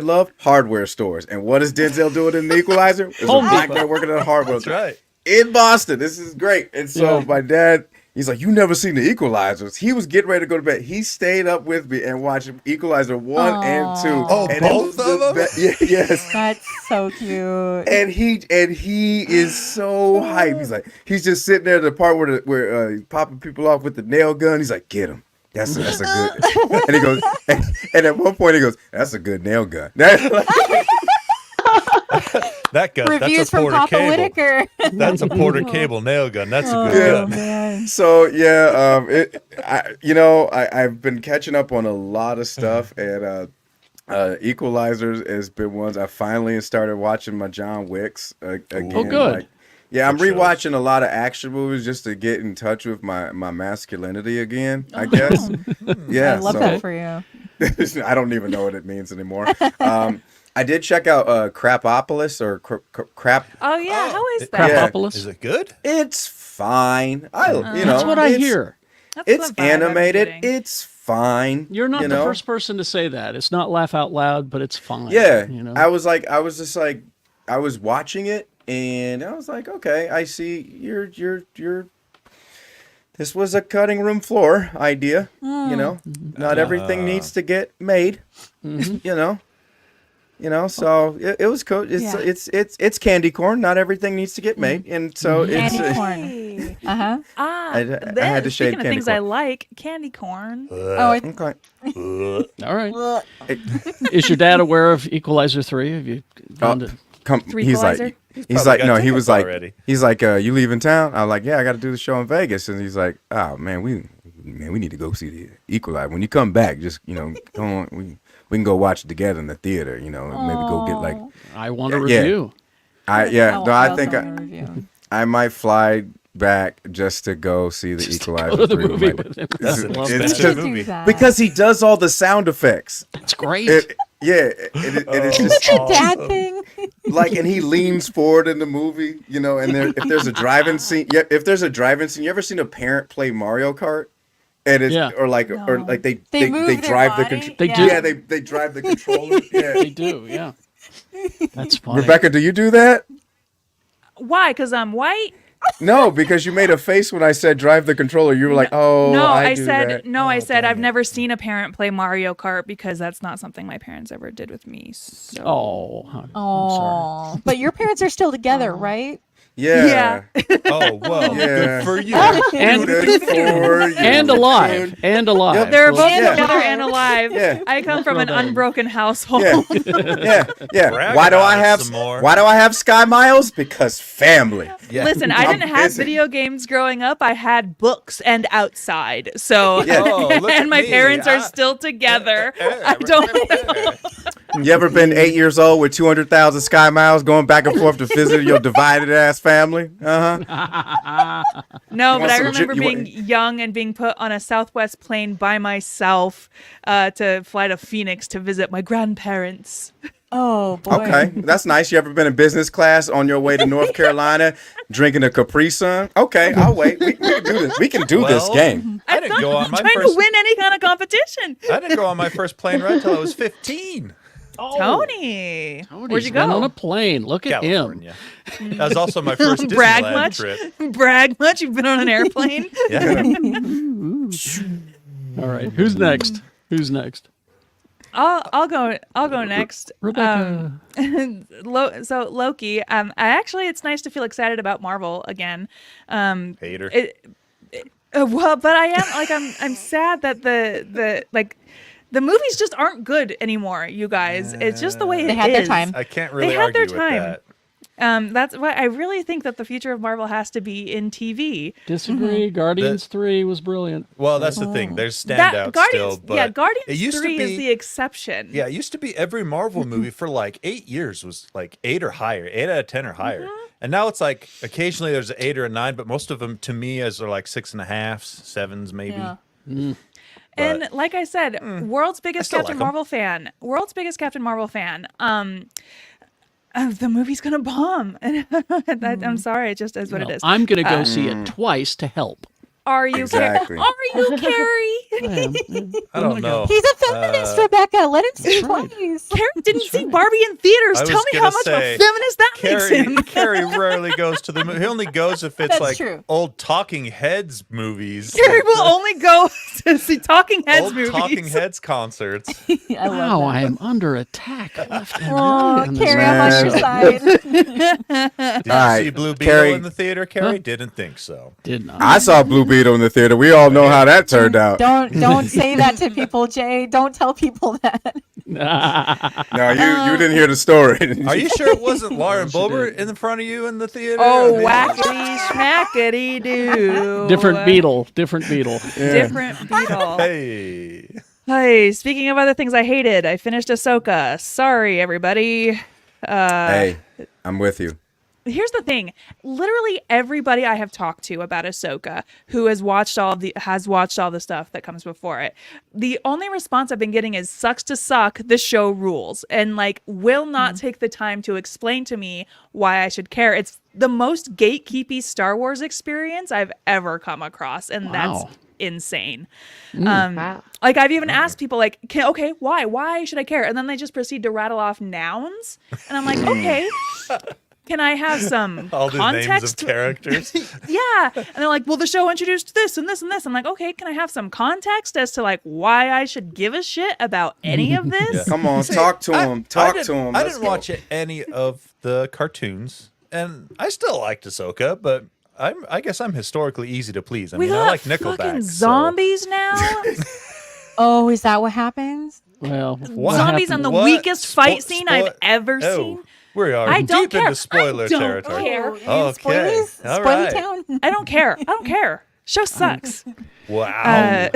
love? Hardware stores. And what is Denzel doing in the Equalizer? It's a black man working at a hardware store. That's right. In Boston. This is great. And so Yeah. my dad, he's like, you never seen the Equalizers. He was getting ready to go to bed. He stayed up with me and watched Equalizer 1 and 2. Oh, and both of them? Yes. That's so cute. And he is so hyped. He's just sitting there at the part where he's popping people off with the nail gun. He's like, get him. That's a good. And he goes, and at one point he goes, that's a good nail gun. That gun. Reviews That's a from Porter Papa Cable. Whitaker. That's a Porter Cable nail gun. That's a good gun. Man. So yeah, I've been catching up on a lot of stuff, and Equalizers has been ones I finally started watching my John Wicks again. Oh, good. I'm Good shows. rewatching a lot of action movies just to get in touch with my masculinity again, I guess. Yeah, I love so that for you. I don't even know what it means anymore. I did check out Crapopolis or Crap. Oh yeah, how is that? Yeah. Crapopolis? Is it good? It's fine. That's what I hear. That's It's the vibe I'm animated. getting. It's fine. You're not you the know? first person to say that. It's not laugh out loud, but it's fine. Yeah, You know? I was just like, I was watching it, and I was like, okay, I see you're. This was a cutting room floor idea, you know. Not everything needs to get made, you know. So it was cool. It's candy corn. Not everything needs to get made, and so it's. Candy corn. Hey. Uh-huh. I had to shade Speaking of candy things corn. I like, candy corn. Oh, it's Okay. All right. Is your dad aware of Equalizer 3? Have you gone to... He's like, Threequalizer? he's probably like, got no, he was tickets like, already. he's like, you leaving town? I'm like, yeah, I got to do the show in Vegas, and he's like, oh man, we need to go see the Equalizer. When you come back, just go on, we can go watch it together in the theater, maybe go get like, I want a Yeah. review. I also think want a review. I might fly back just to go see the Equalizer. Go to the 3 with movie my with him. It's- I love it's that. just- Do that. because he does all the sound effects. That's great. It's just Dad thing. like, and he leans forward in the movie, and if there's a driving scene, you ever seen a parent play Mario Kart? And it's Yeah. or No. like they move their drive the body? control. They do. Yeah, they drive the controller. Yeah. They do, yeah. That's funny. Rebecca, do you do that? Why? Because I'm white? No, because you made a face when I said drive the controller. You were like, oh, No, I I do said that. no. I Oh, said dang I've it. never seen a parent play Mario Kart because that's not something my parents ever did with me. So. Oh, I'm sorry. Oh, but your parents are still together, right? Yeah. Oh, well, Yeah. good for you. And, Good for you. and alive. And alive. Yep. They're both Yeah. together and alive. Yeah. I come from an Throw that in. unbroken household. Yeah. Brag Why do about I it have some more. Why do I have Sky Miles? Because family. Yeah. Listen, I I'm didn't have busy. video games growing up. I had books and outside. So, Yeah. Oh, look at and my me. parents are I- still together. I don't. You ever been 8 years old with 200,000 Sky Miles going back and forth to visit your divided ass family? No, want but I some remember you being want- young and being put on a Southwest plane by myself to fly to Phoenix to visit my grandparents. Oh boy. Okay, that's nice. You ever been in business class on your way to North Carolina drinking a Capri Sun? Okay, I'll wait. We can do this. We can do this Well, game. I didn't go on my Trying first. to win any kind of competition. I didn't go on my first plane ride until I was 15. Tony, Tony's where'd you been on a go? plane. Look at him. California. That was also my first Brag Disneyland much? trip. Brag much? You've been on an airplane? Yeah. All right. Who's next? Who's next? I'll go next. Rebecca. So Loki. It's nice to feel excited about Marvel again. Hater. Well, but I am like I'm sad that the movies just aren't good anymore, you guys. It's just the way They it had their is. time. I can't really had their argue with time. that. That's why I really think that the future of Marvel has to be in TV. Disagree. Guardians 3 was brilliant. Well, that's the thing. There's That standouts Guardians, still, but yeah, Guardians it used 3 to is be, the exception. Yeah, it used to be every Marvel movie for like 8 years was like 8 or higher, 8 out of 10 or higher. And now it's like occasionally there's an 8 or a 9, but most of them to me are like 6.5, 7s maybe. Yeah. And like I said, world's biggest still Captain like 'em. Marvel fan. World's biggest Captain Marvel fan. the movie's gonna bomb, and I'm sorry, it just is what it is. I'm going to go see it twice to help. Are you Exactly. Are you Carrie? I don't know. He's a feminist, Rebecca. Let him see twice. Carrie didn't see Barbie in theaters. I Tell was me how gonna much of say, a feminist that makes him. Carrie rarely goes to the movie. He only goes if it's That's like true. old Talking Heads movies. Carrie will only go to see Talking Heads Old movies. Talking Heads concerts. I love Wow, that. I am under attack left and right. Oh, on this Carrie, I'm on your episode. side. Did you All see right, Blue Beetle Carrie. in the theater, Carrie? Didn't think so. Did not. I saw Blue Beetle in the theater. We all know how that turned out. Don't say that to people, Jay. Don't tell people that. No, you didn't hear the story. Are you sure it wasn't Lauren Boebert in front of you in the theater? Oh, I mean, whackity schmackity doo. Different beetle. Different beetle. Different beetle. Hey. Hey, speaking of other things I hated, I finished Ahsoka. Sorry, everybody. Hey, I'm with you. Here's the thing. Literally everybody I have talked to about Ahsoka who has watched all the stuff that comes before it. The only response I've been getting is sucks to suck, the show rules, and like will not take the time to explain to me why I should care. It's the most gatekeepy Star Wars experience I've ever come across, and that's Wow. insane. Wow. Like I've even asked people like, okay, why should I care? And then they just proceed to rattle off nouns, and I'm like, okay. Can I have some All the context? names of characters. Yeah. And they're like, well, the show introduced this and this and this. I'm like, okay, can I have some context as to like why I should give a shit about any of this? Come on, talk to him. Talk to him. I Let's didn't go. watch any of the cartoons, and I still liked Ahsoka, but I guess I'm historically easy to please. I We mean, got I like Nickelback. fucking so- zombies now. Oh, is that what happens? Well, What Zombies on happened- the What? weakest fight Spo- scene spo- I've ever Oh, seen. We are I don't deep care. into spoiler I don't territory. care. Okay. Spoilies? All Spoily right. town? I don't care. I don't care. Show sucks. Wow.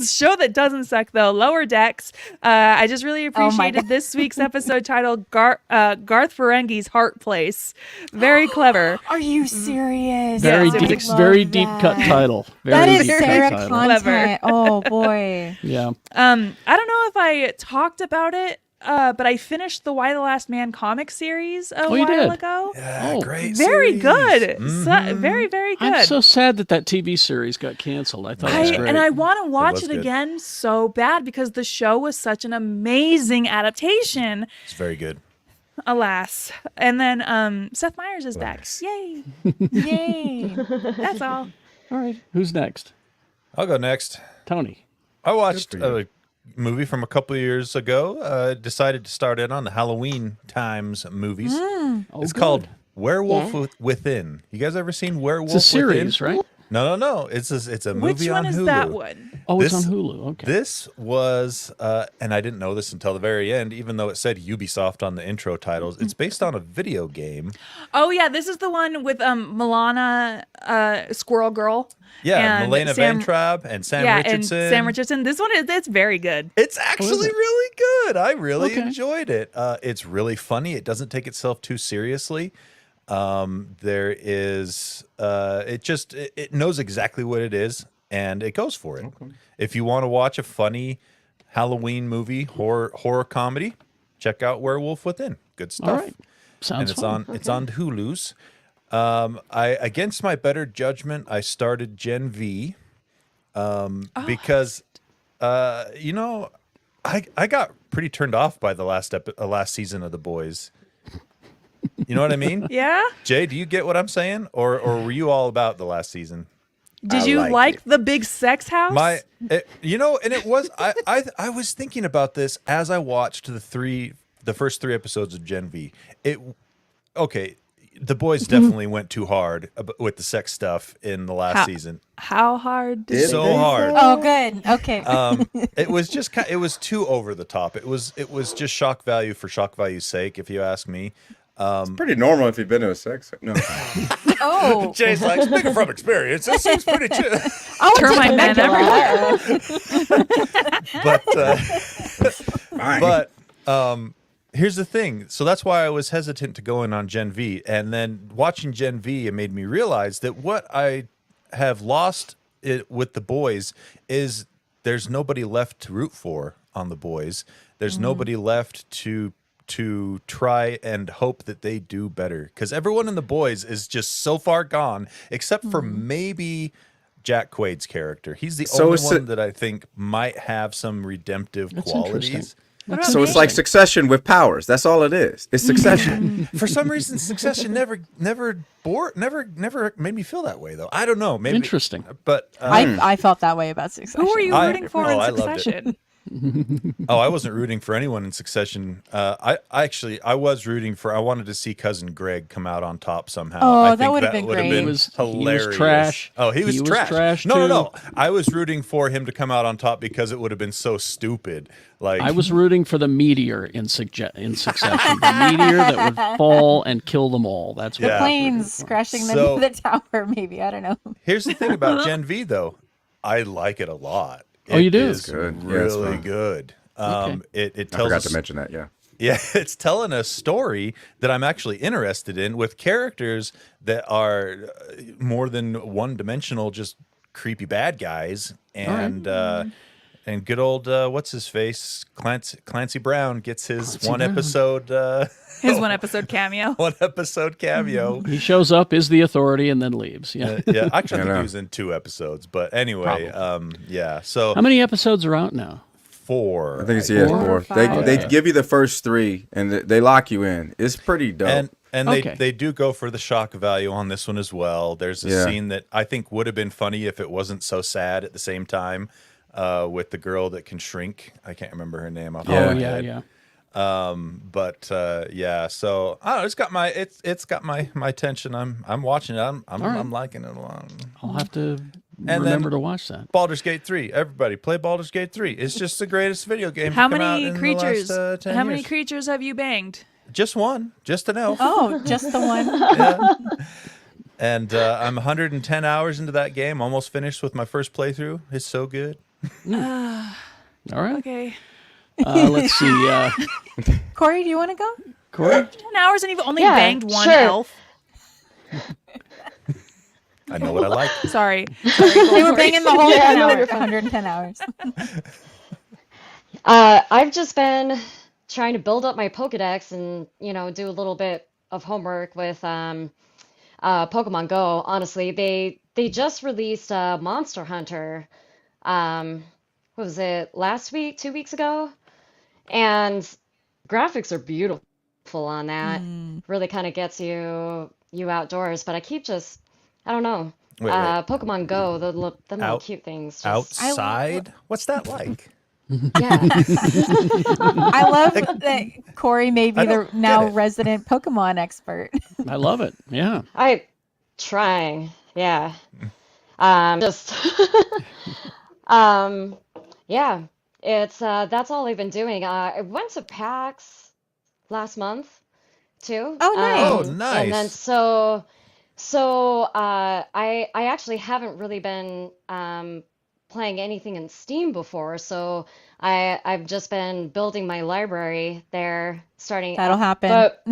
Show that doesn't suck though. Lower Decks. I just really Oh my appreciated God. this week's episode titled Garth Ferengi's Heart Place. Very clever. Are you serious? very Yeah, it was deep, ex- very Love deep that. cut title. Very That is deep Sarah cut title. content. Clever. Oh boy. Yeah. I don't know if I talked about it, but I finished the Y the Last Man comic series a you while did? ago. Yeah, Oh, great. Very series. good. Mhm. Very, very good. I'm so sad that TV series got canceled. I thought it was great. And I want to watch was it good. again so bad because the show was such an amazing adaptation. It's very good. Alas. And then Seth Meyers is back. Yay. Yay. That's all. All right. Who's next? I'll go next. Tony. I watched Good for a movie from a couple of years ago. Decided to start in on the Halloween Times movies. Oh, It's good. called Werewolf Within. You guys ever seen Werewolf It's a series, Within? right? No. It's a movie Which on one is Hulu. that one? Oh, it's This- on Hulu. Okay. This was, and I didn't know this until the very end, even though it said Ubisoft on the intro titles. It's based on a video game. Oh yeah, this is the one with Milana Squirrel Girl. Yeah, and Milena Sam- Ventrab and Sam yeah, Richardson. and Sam Richardson. This one it's very good. It's actually it? really good. I really Okay. enjoyed it. It's really funny. It doesn't take itself too seriously. There is, it knows exactly what it is, and it goes for it. Okay. If you want to watch a funny Halloween movie, horror comedy, check out Werewolf Within. Good stuff. All right. Sounds And it's fun. it's on Hulu's. I against my better judgment, I started Gen V, because I got pretty turned off by the last season of The Boys. You know what I mean? Yeah. Jay, do you get what I'm saying, or were you all about the last season? Did I you like like it. the big sex house? And it was I was thinking about this as I watched the first three episodes of Gen V. The Boys definitely went too hard with the sex stuff in the last season. How hard did Did So they? hard. Oh, good. Okay. It was just it was too over the top. It was just shock value for shock value's sake, if you ask me. Pretty normal if you've been to a sex. No. Oh. Jay's like, speaking from experience, it seems pretty chill. I would Termite take men Dracula. Fine. Here's the thing. So that's why I was hesitant to go in on Gen V. And then watching Gen V, it made me realize that what I have lost with The Boys is there's nobody left to root for on The Boys. There's nobody left to to try and hope that they do better, because everyone in The Boys is just so far gone, except for maybe Jack Quaid's character. He's the So only is one it- that I think might have some redemptive That's qualities. interesting. What So about it's like me? Succession with powers. That's all it is. It's Succession. For some reason, Succession never made me feel that way, though. I don't know. Maybe Interesting. but I felt that way about Succession. Who are you I- rooting for oh, I in loved it. Succession? I wasn't rooting for anyone in Succession. I was rooting for. I wanted to see Cousin Greg come out on top somehow. Oh, I that think would've been would've great. been He was hilarious. trash. Oh, he was He was trash. trash, No. too. I was rooting for him to come out on top because it would have been so stupid. Like I was rooting for the meteor in Succession. The meteor that would fall and kill them all. That's what Yeah. Planes crashing So- into the tower, maybe. I don't know. Here's the thing about Gen V, though. I like it a lot. Oh, you do? It's Good. Yeah, it's really fun. good. It I tells forgot us to mention that. Yeah. Yeah, it's telling a story that I'm actually interested in, with characters that are more than one-dimensional, just creepy bad guys, and good old what's his face, Clancy Brown gets his one episode His one episode cameo. cameo. He shows up, is the authority, and then leaves. Yeah. Yeah, actually, I think know. he was in 2 episodes, but anyway, yeah. So How many episodes are out now? 4. I think it's guess. yeah, 4 or 4. They 5. they give you the first 3 and they lock you in. It's pretty dope. And Okay. they do go for the shock value on this one as well. There's a Yeah. scene that I think would have been funny if it wasn't so sad at the same time, with the girl that can shrink. I can't remember her name off the top Oh of my yeah, head. yeah. But yeah, so I don't know, it's got my attention. I'm watching it. I'm liking it a lot. I'll have to then- remember to watch that. Baldur's Gate 3. Everybody play Baldur's Gate 3. It's just the greatest video game. How to come out many in the creatures? last, 10 How many years. creatures have you banged? Just one. Just an elf. Oh, just the one. Yeah. And I'm 110 hours into that game. Almost finished with my first playthrough. It's so good. All right. Okay. Let's see. Corey, do you want to go? Corey? 10 hours and you've only Yeah, banged one sure. elf? I know what I like. Sorry. They were banging the whole Yeah, 10 no, hours, you're fine. 110 hours. I've just been trying to build up my Pokedex and, do a little bit of homework with Pokemon Go. Honestly, they just released Monster Hunter. What was it, last week, 2 weeks ago? And graphics are beautiful on that. Really kind of gets you outdoors. But I keep I don't know. Wait. Pokemon Go, the little Out- cute things. Outside? What's that like? Yeah. I love that Corey may be I the don't now get it. resident Pokemon expert. I love it. Yeah. I trying, yeah. Just yeah. It's that's all I've been doing. I went to PAX last month too. Oh, nice. Oh, And nice. then I actually haven't really been playing anything in Steam before, so I've just been building my library there, starting. That'll happen. But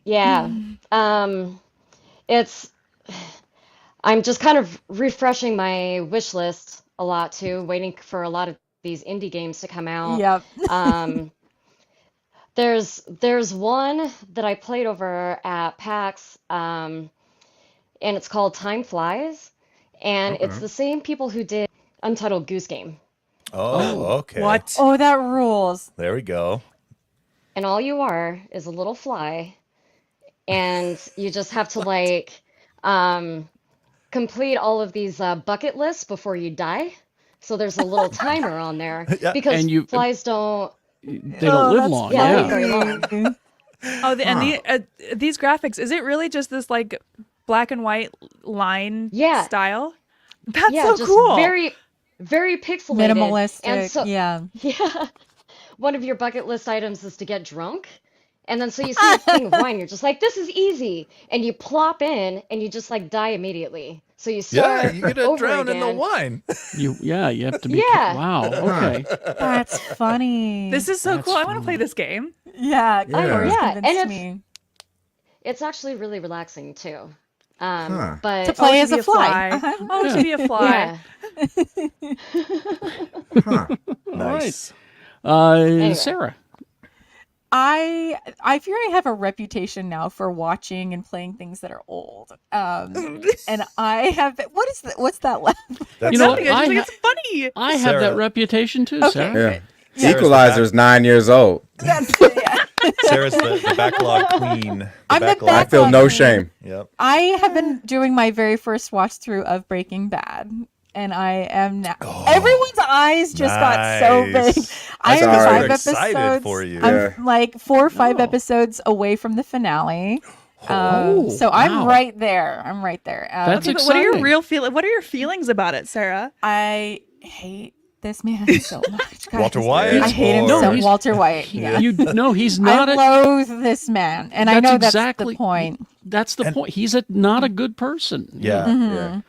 yeah, it's I'm just kind of refreshing my wish list a lot too, waiting for a lot of these indie games to come out. Yep. There's one that I played over at PAX, and it's called Time Flies, and it's the same people who did Untitled Goose Game. Oh, okay. What? Oh, that rules. There we go. And all you are is a little fly, and you just have to complete all of these bucket lists before you die. So there's a little timer on there Yeah. because And you- flies don't. They don't live that's long. Yeah, Yeah. live very long. Oh, these graphics, is it really just this like black and white line Yeah. style? That's Yeah, so just cool. very, very pixelated. Minimalistic. And so, yeah. yeah, one of your bucket list items is to get drunk. And then so you see a thing of wine, you're just like, this is easy. And you plop in and you just die immediately. So you start Yeah, you get to over drown in the again. wine. You have to be. Yeah. Wow. Okay. That's funny. This is so That's cool. I want to fun. play this game. yeah. Yeah. Corey's Yeah, and convinced it's- me. It's actually really relaxing too. Huh. But To play to as be a fly. Oh, to be a fly. yeah, Huh. Nice. Sarah. I fear I have a reputation now for watching and playing things that are old. And I have what's that laugh? That's You know Nothing, what? I just I think ha- it's funny. I have Sarah. that reputation too, Okay. Sarah. Yeah. Sarah's Equalizer's 9 years old. That's yeah. Sarah's the backlog queen. I'm the I feel backlog no queen. shame. Yep. I have been doing my very first watch through of Breaking Bad, and I am now. Everyone's eyes just got so big. Nice. I am Sorry. 5 I'm excited episodes. for you. Yeah. I'm like 4 or 5 Oh. episodes away from the finale. Oh, So I'm wow. right there. I'm right there. That's Okay, but what are your exciting. What are your feelings about it, Sarah? I hate this man so much. God, Walter he's- White? I hate him Or- so. he's- Walter White. Yeah. You no, he's not I a. loathe this man, and I That's know exactly- that's the point. That's the point. He's not a good person. Yeah. Yeah.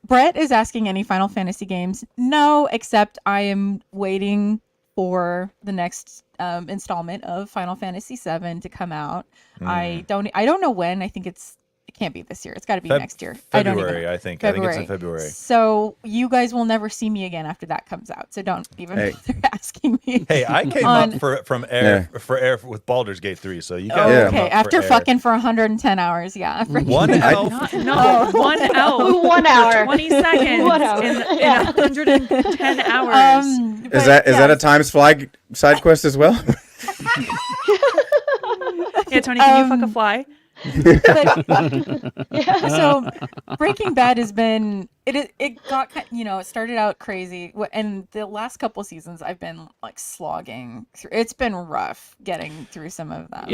Brett is asking any Final Fantasy games. No, except I am waiting for the next installment of Final Fantasy VII to come out. I don't know when. I think it can't be this year. It's got to be next year. I don't even February, know. I think. I think it's in February. So you guys will never see me again after that comes out. So don't even Hey. bother asking me. Hey, I came On- up for air with Baldur's Gate 3, so you got Yeah. to come Okay, up after for air. fucking for 110 hours, yeah. One elf. No, 1 hour. 1 hour. 20 seconds 1 hour. in Yeah. 110 hours. Is that a Times Fly side quest as well? Yeah, Tony, can you fuck a fly? So Breaking Bad has been it got it started out crazy, and the last couple seasons I've been like slogging through. It's been rough getting through some of them.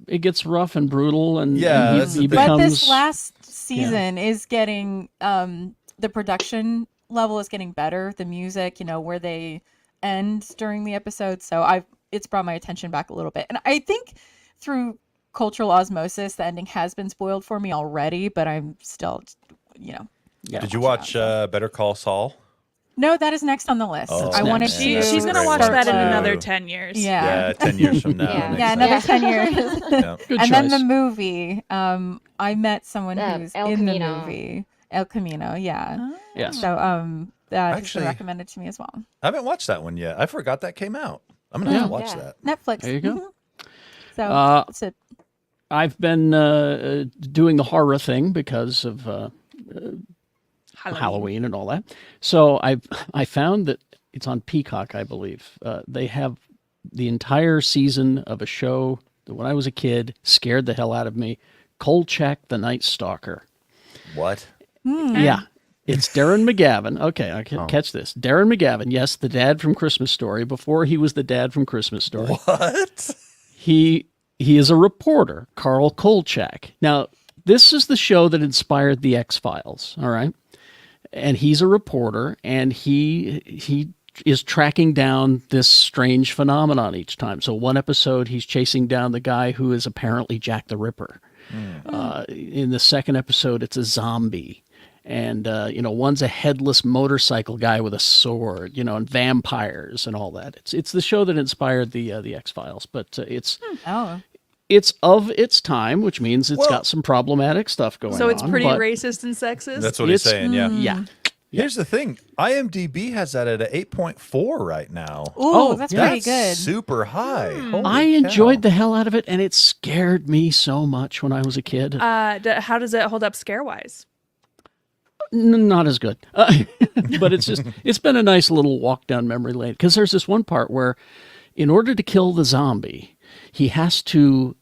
It gets rough and brutal, and Yeah, and that's he the thing. But becomes. this last season is getting the production level is getting better. The music, where they end during the episode, so it's brought my attention back a little bit, and I think through cultural osmosis, the ending has been spoiled for me already, but I'm still, Did you watch Better Call Saul? No, that is next on the list. Oh, I want to next. see. She's gonna great watch one that in too. another 10 years. Yeah. Yeah, 10 years from now. Yeah. that Yeah, makes another sense. 10 years. Yeah. Good And choice. then the movie. I met someone who's El in Camino. the movie. El Camino, yeah. Yes. So that has Actually- been recommended to me as well. I haven't watched that one yet. I forgot that came out. I'm going to have to watch Yeah. that. Netflix. There you go. Mhm. So that's it. I've been doing the horror thing because of Halloween and all that. So I found that it's on Peacock, I believe. They have the entire season of a show that when I was a kid scared the hell out of me. Kolchak the Night Stalker. What? Yeah. It's Darren McGavin. Okay, I can catch this. Darren McGavin, yes, the dad from Christmas Story, before he was the dad from Christmas Story. What? He is a reporter, Carl Kolchak. Now, this is the show that inspired the X-Files, all right? And he's a reporter, and he is tracking down this strange phenomenon each time. So one episode, he's chasing down the guy who is apparently Jack the Ripper. In the second episode, it's a zombie. And, one's a headless motorcycle guy with a sword, and vampires and all that. It's the show that inspired the X-Files, but it's of its time, which means it's got some problematic stuff going on. So it's pretty but racist and sexist. That's what he's It's- saying, yeah. Yeah. Here's the thing. IMDb has that at an 8.4 right now. Ooh, that's pretty That's good. super high. Holy I cow. enjoyed the hell out of it, and it scared me so much when I was a kid. How does it hold up scare-wise? Not as good, but it's been a nice little walk down memory lane, because there's this one part where in order to kill the zombie, he has to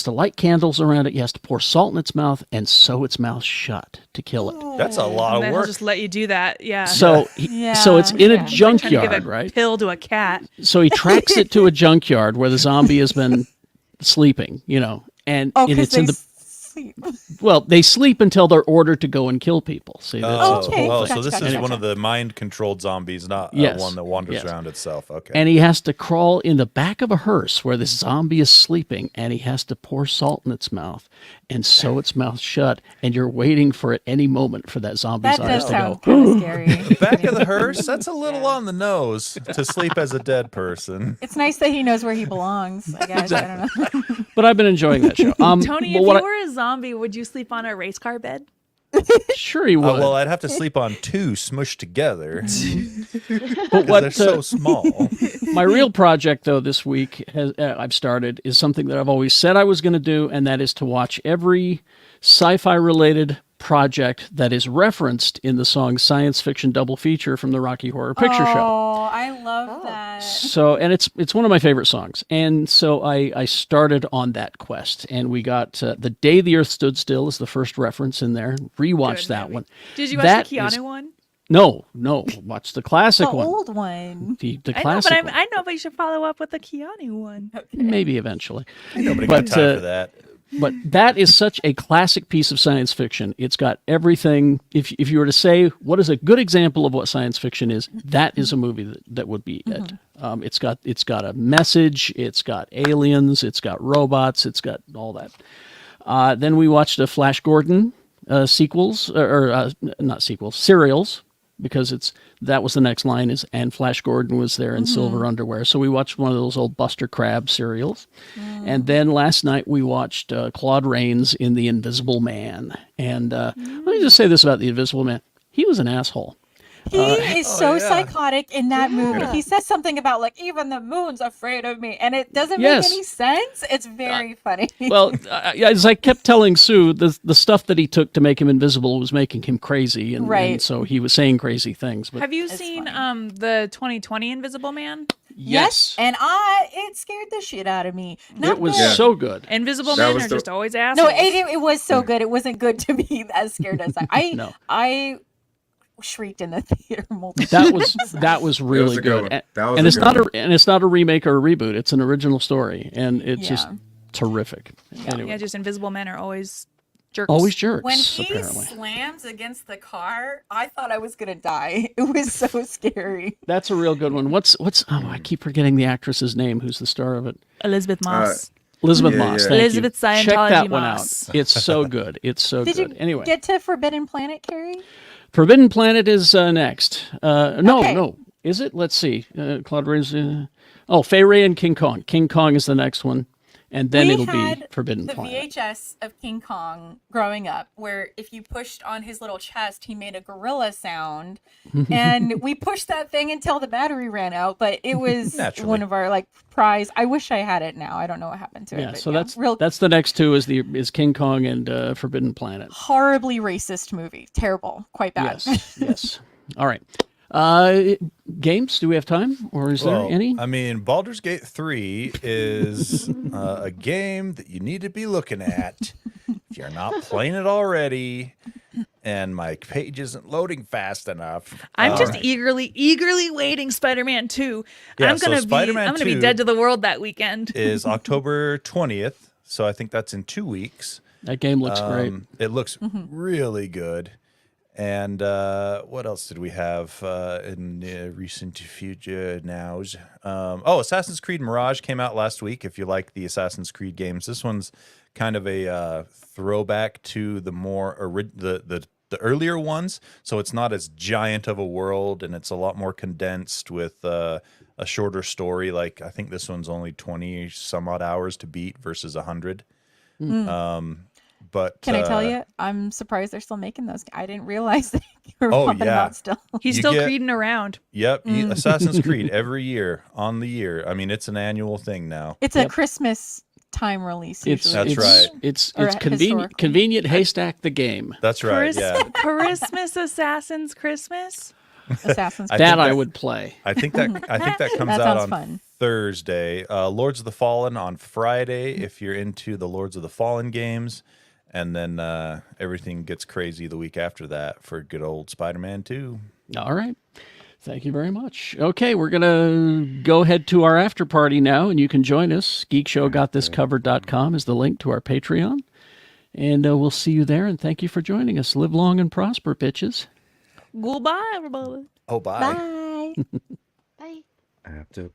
light candles around it, he has to pour salt in its mouth and sew its mouth shut to kill it. That's a lot And of then he'll work. just let you do that. Yeah. So so it's in a Trying to junkyard, give a right? pill to a cat. So he tracks it to a junkyard where the zombie has been sleeping, and Oh, and because it's in they the sleep. well, they sleep until they're ordered to go and kill people. See, that's the Okay. whole Oh, thing. so this Gotcha, is gotcha. one of the mind-controlled zombies, not Yes. one that wanders Yes. around itself. Okay. And he has to crawl in the back of a hearse where the zombie is sleeping, and he has to pour salt in its mouth and sew its mouth shut. And you're waiting for at any moment for that zombie's That eyes does to sound go. kind of scary. Back of the hearse, that's a little on the nose to sleep as a dead person. It's nice that he knows where he belongs, I guess. I don't know. But I've been enjoying that show. Tony, but if you what were a zombie, would you sleep on a race car bed? Sure he would. Well, I'd have to sleep on 2 smushed together. But 'Cause they're so small. my real project, though, this week I've started is something that I've always said I was going to do, and that is to watch every sci-fi related project that is referenced in the song Science Fiction Double Feature from the Rocky Horror Picture Show. Oh, I love that. So, and it's one of my favorite songs. And so I started on that quest, and we got The Day the Earth Stood Still is the first reference in there. Rewatched Good that movie. one. Did you watch That the Keanu is- one? No, watch the classic The one. old one. The I know, classic but one. I know, but you should follow up with the Keanu one. Maybe eventually. Nobody But, got time for that. But that is such a classic piece of science fiction. It's got everything. If you were to say what is a good example of what science fiction is, that is a movie that would be it. It's got a message. It's got aliens. It's got robots. It's got all that. Then we watched a Flash Gordon sequels or not sequels, serials, because that was the next line is and Flash Gordon was there in silver underwear. So we watched one of those old Buster Crabbe serials. And then last night we watched Claude Rains in The Invisible Man. And let me just say this about The Invisible Man. He was an asshole. He is so yeah. psychotic in that movie. He says something about like even the moon's afraid of me, and it doesn't Yes. make any sense. It's very funny. Well, as I kept telling Sue, the stuff that he took to make him invisible was making him crazy. And Right. so he was saying crazy things. But Have you It's seen funny. the 2020 Invisible Man? yes, and it scared the shit out of me. Not it was the- so good. Invisible That Men was are the- just always No, assholes. it was so good. It wasn't good to be as scared as I. No. I shrieked in the theater multiple. That was really a good good. one. And, That was and a it's good not it's not a remake or a reboot. It's an original story, and it's just Yeah. terrific. Anyway, Yeah, just Invisible Men are always jerks. always jerks. When he apparently, slams against the car, I thought I was gonna die. It was so scary. that's a real good one. What's oh, I keep forgetting the actress's name. Who's the star of it? Elizabeth Moss. Elizabeth Yeah, Moss. yeah. Thank Elizabeth you. Check Scientology that one Moss. out. It's so good. It's so Did good. you Anyway, get to Forbidden Planet, Carrie? Forbidden Planet is next. No, Okay. no. Is it? Let's see. Claude Rains. Fay Ray and King Kong. King Kong is the next one. And then We it'll be had Forbidden the Planet. VHS of King Kong growing up, where if you pushed on his little chest, he made a gorilla sound, and we pushed that thing until the battery ran out. But it was Naturally. one of our like prize. I wish I had it now. I don't know what happened to it. Yeah, but so real that's the next two is King Kong and Forbidden Planet. horribly racist movie. Terrible, quite bad. Yes, yes. All right. Games? Do we have time, or is there any? I mean, Baldur's Gate 3 is a game that you need to be looking at if you're not playing it already, and my page isn't loading fast enough. I'm just Right. eagerly waiting Spider-Man 2. Yeah, I'm so gonna Spider-Man be 2 dead to the world that weekend. is October 20th, so I think that's in 2 weeks. That game looks great. It looks really good. And what else did we have in the recent future nows? Assassin's Creed Mirage came out last week. If you like the Assassin's Creed games, this one's kind of a throwback to the more the earlier ones. So it's not as giant of a world, and it's a lot more condensed with a shorter story. Like I think this one's only 20 some odd hours to beat versus 100. But Can I tell you? I'm surprised they're still making those. I didn't realize they were Oh, pumping them yeah. out still. He's you still get- creeding around. Yep, Assassin's Creed every year on the year. I mean, it's an annual thing now. It's a Christmas time release. It's Usually. That's right. It's Or convenient. historically. Convenient haystack the game. That's right. Yeah, Christmas Assassin's Christmas. Assassin's I Creed. That think I that- would play. I think that comes That out sounds on fun. Thursday. Lords of the Fallen on Friday. If you're into the Lords of the Fallen games, and then everything gets crazy the week after that for good old Spider-Man 2. All right. Thank you very much. Okay, we're going to go ahead to our after party now, and you can join us. GeekShowGotThisCovered.com is the link to our Patreon. And we'll see you there, and thank you for joining us. Live long and prosper, bitches. Goodbye, everybody. Oh, bye. Bye. Bye. After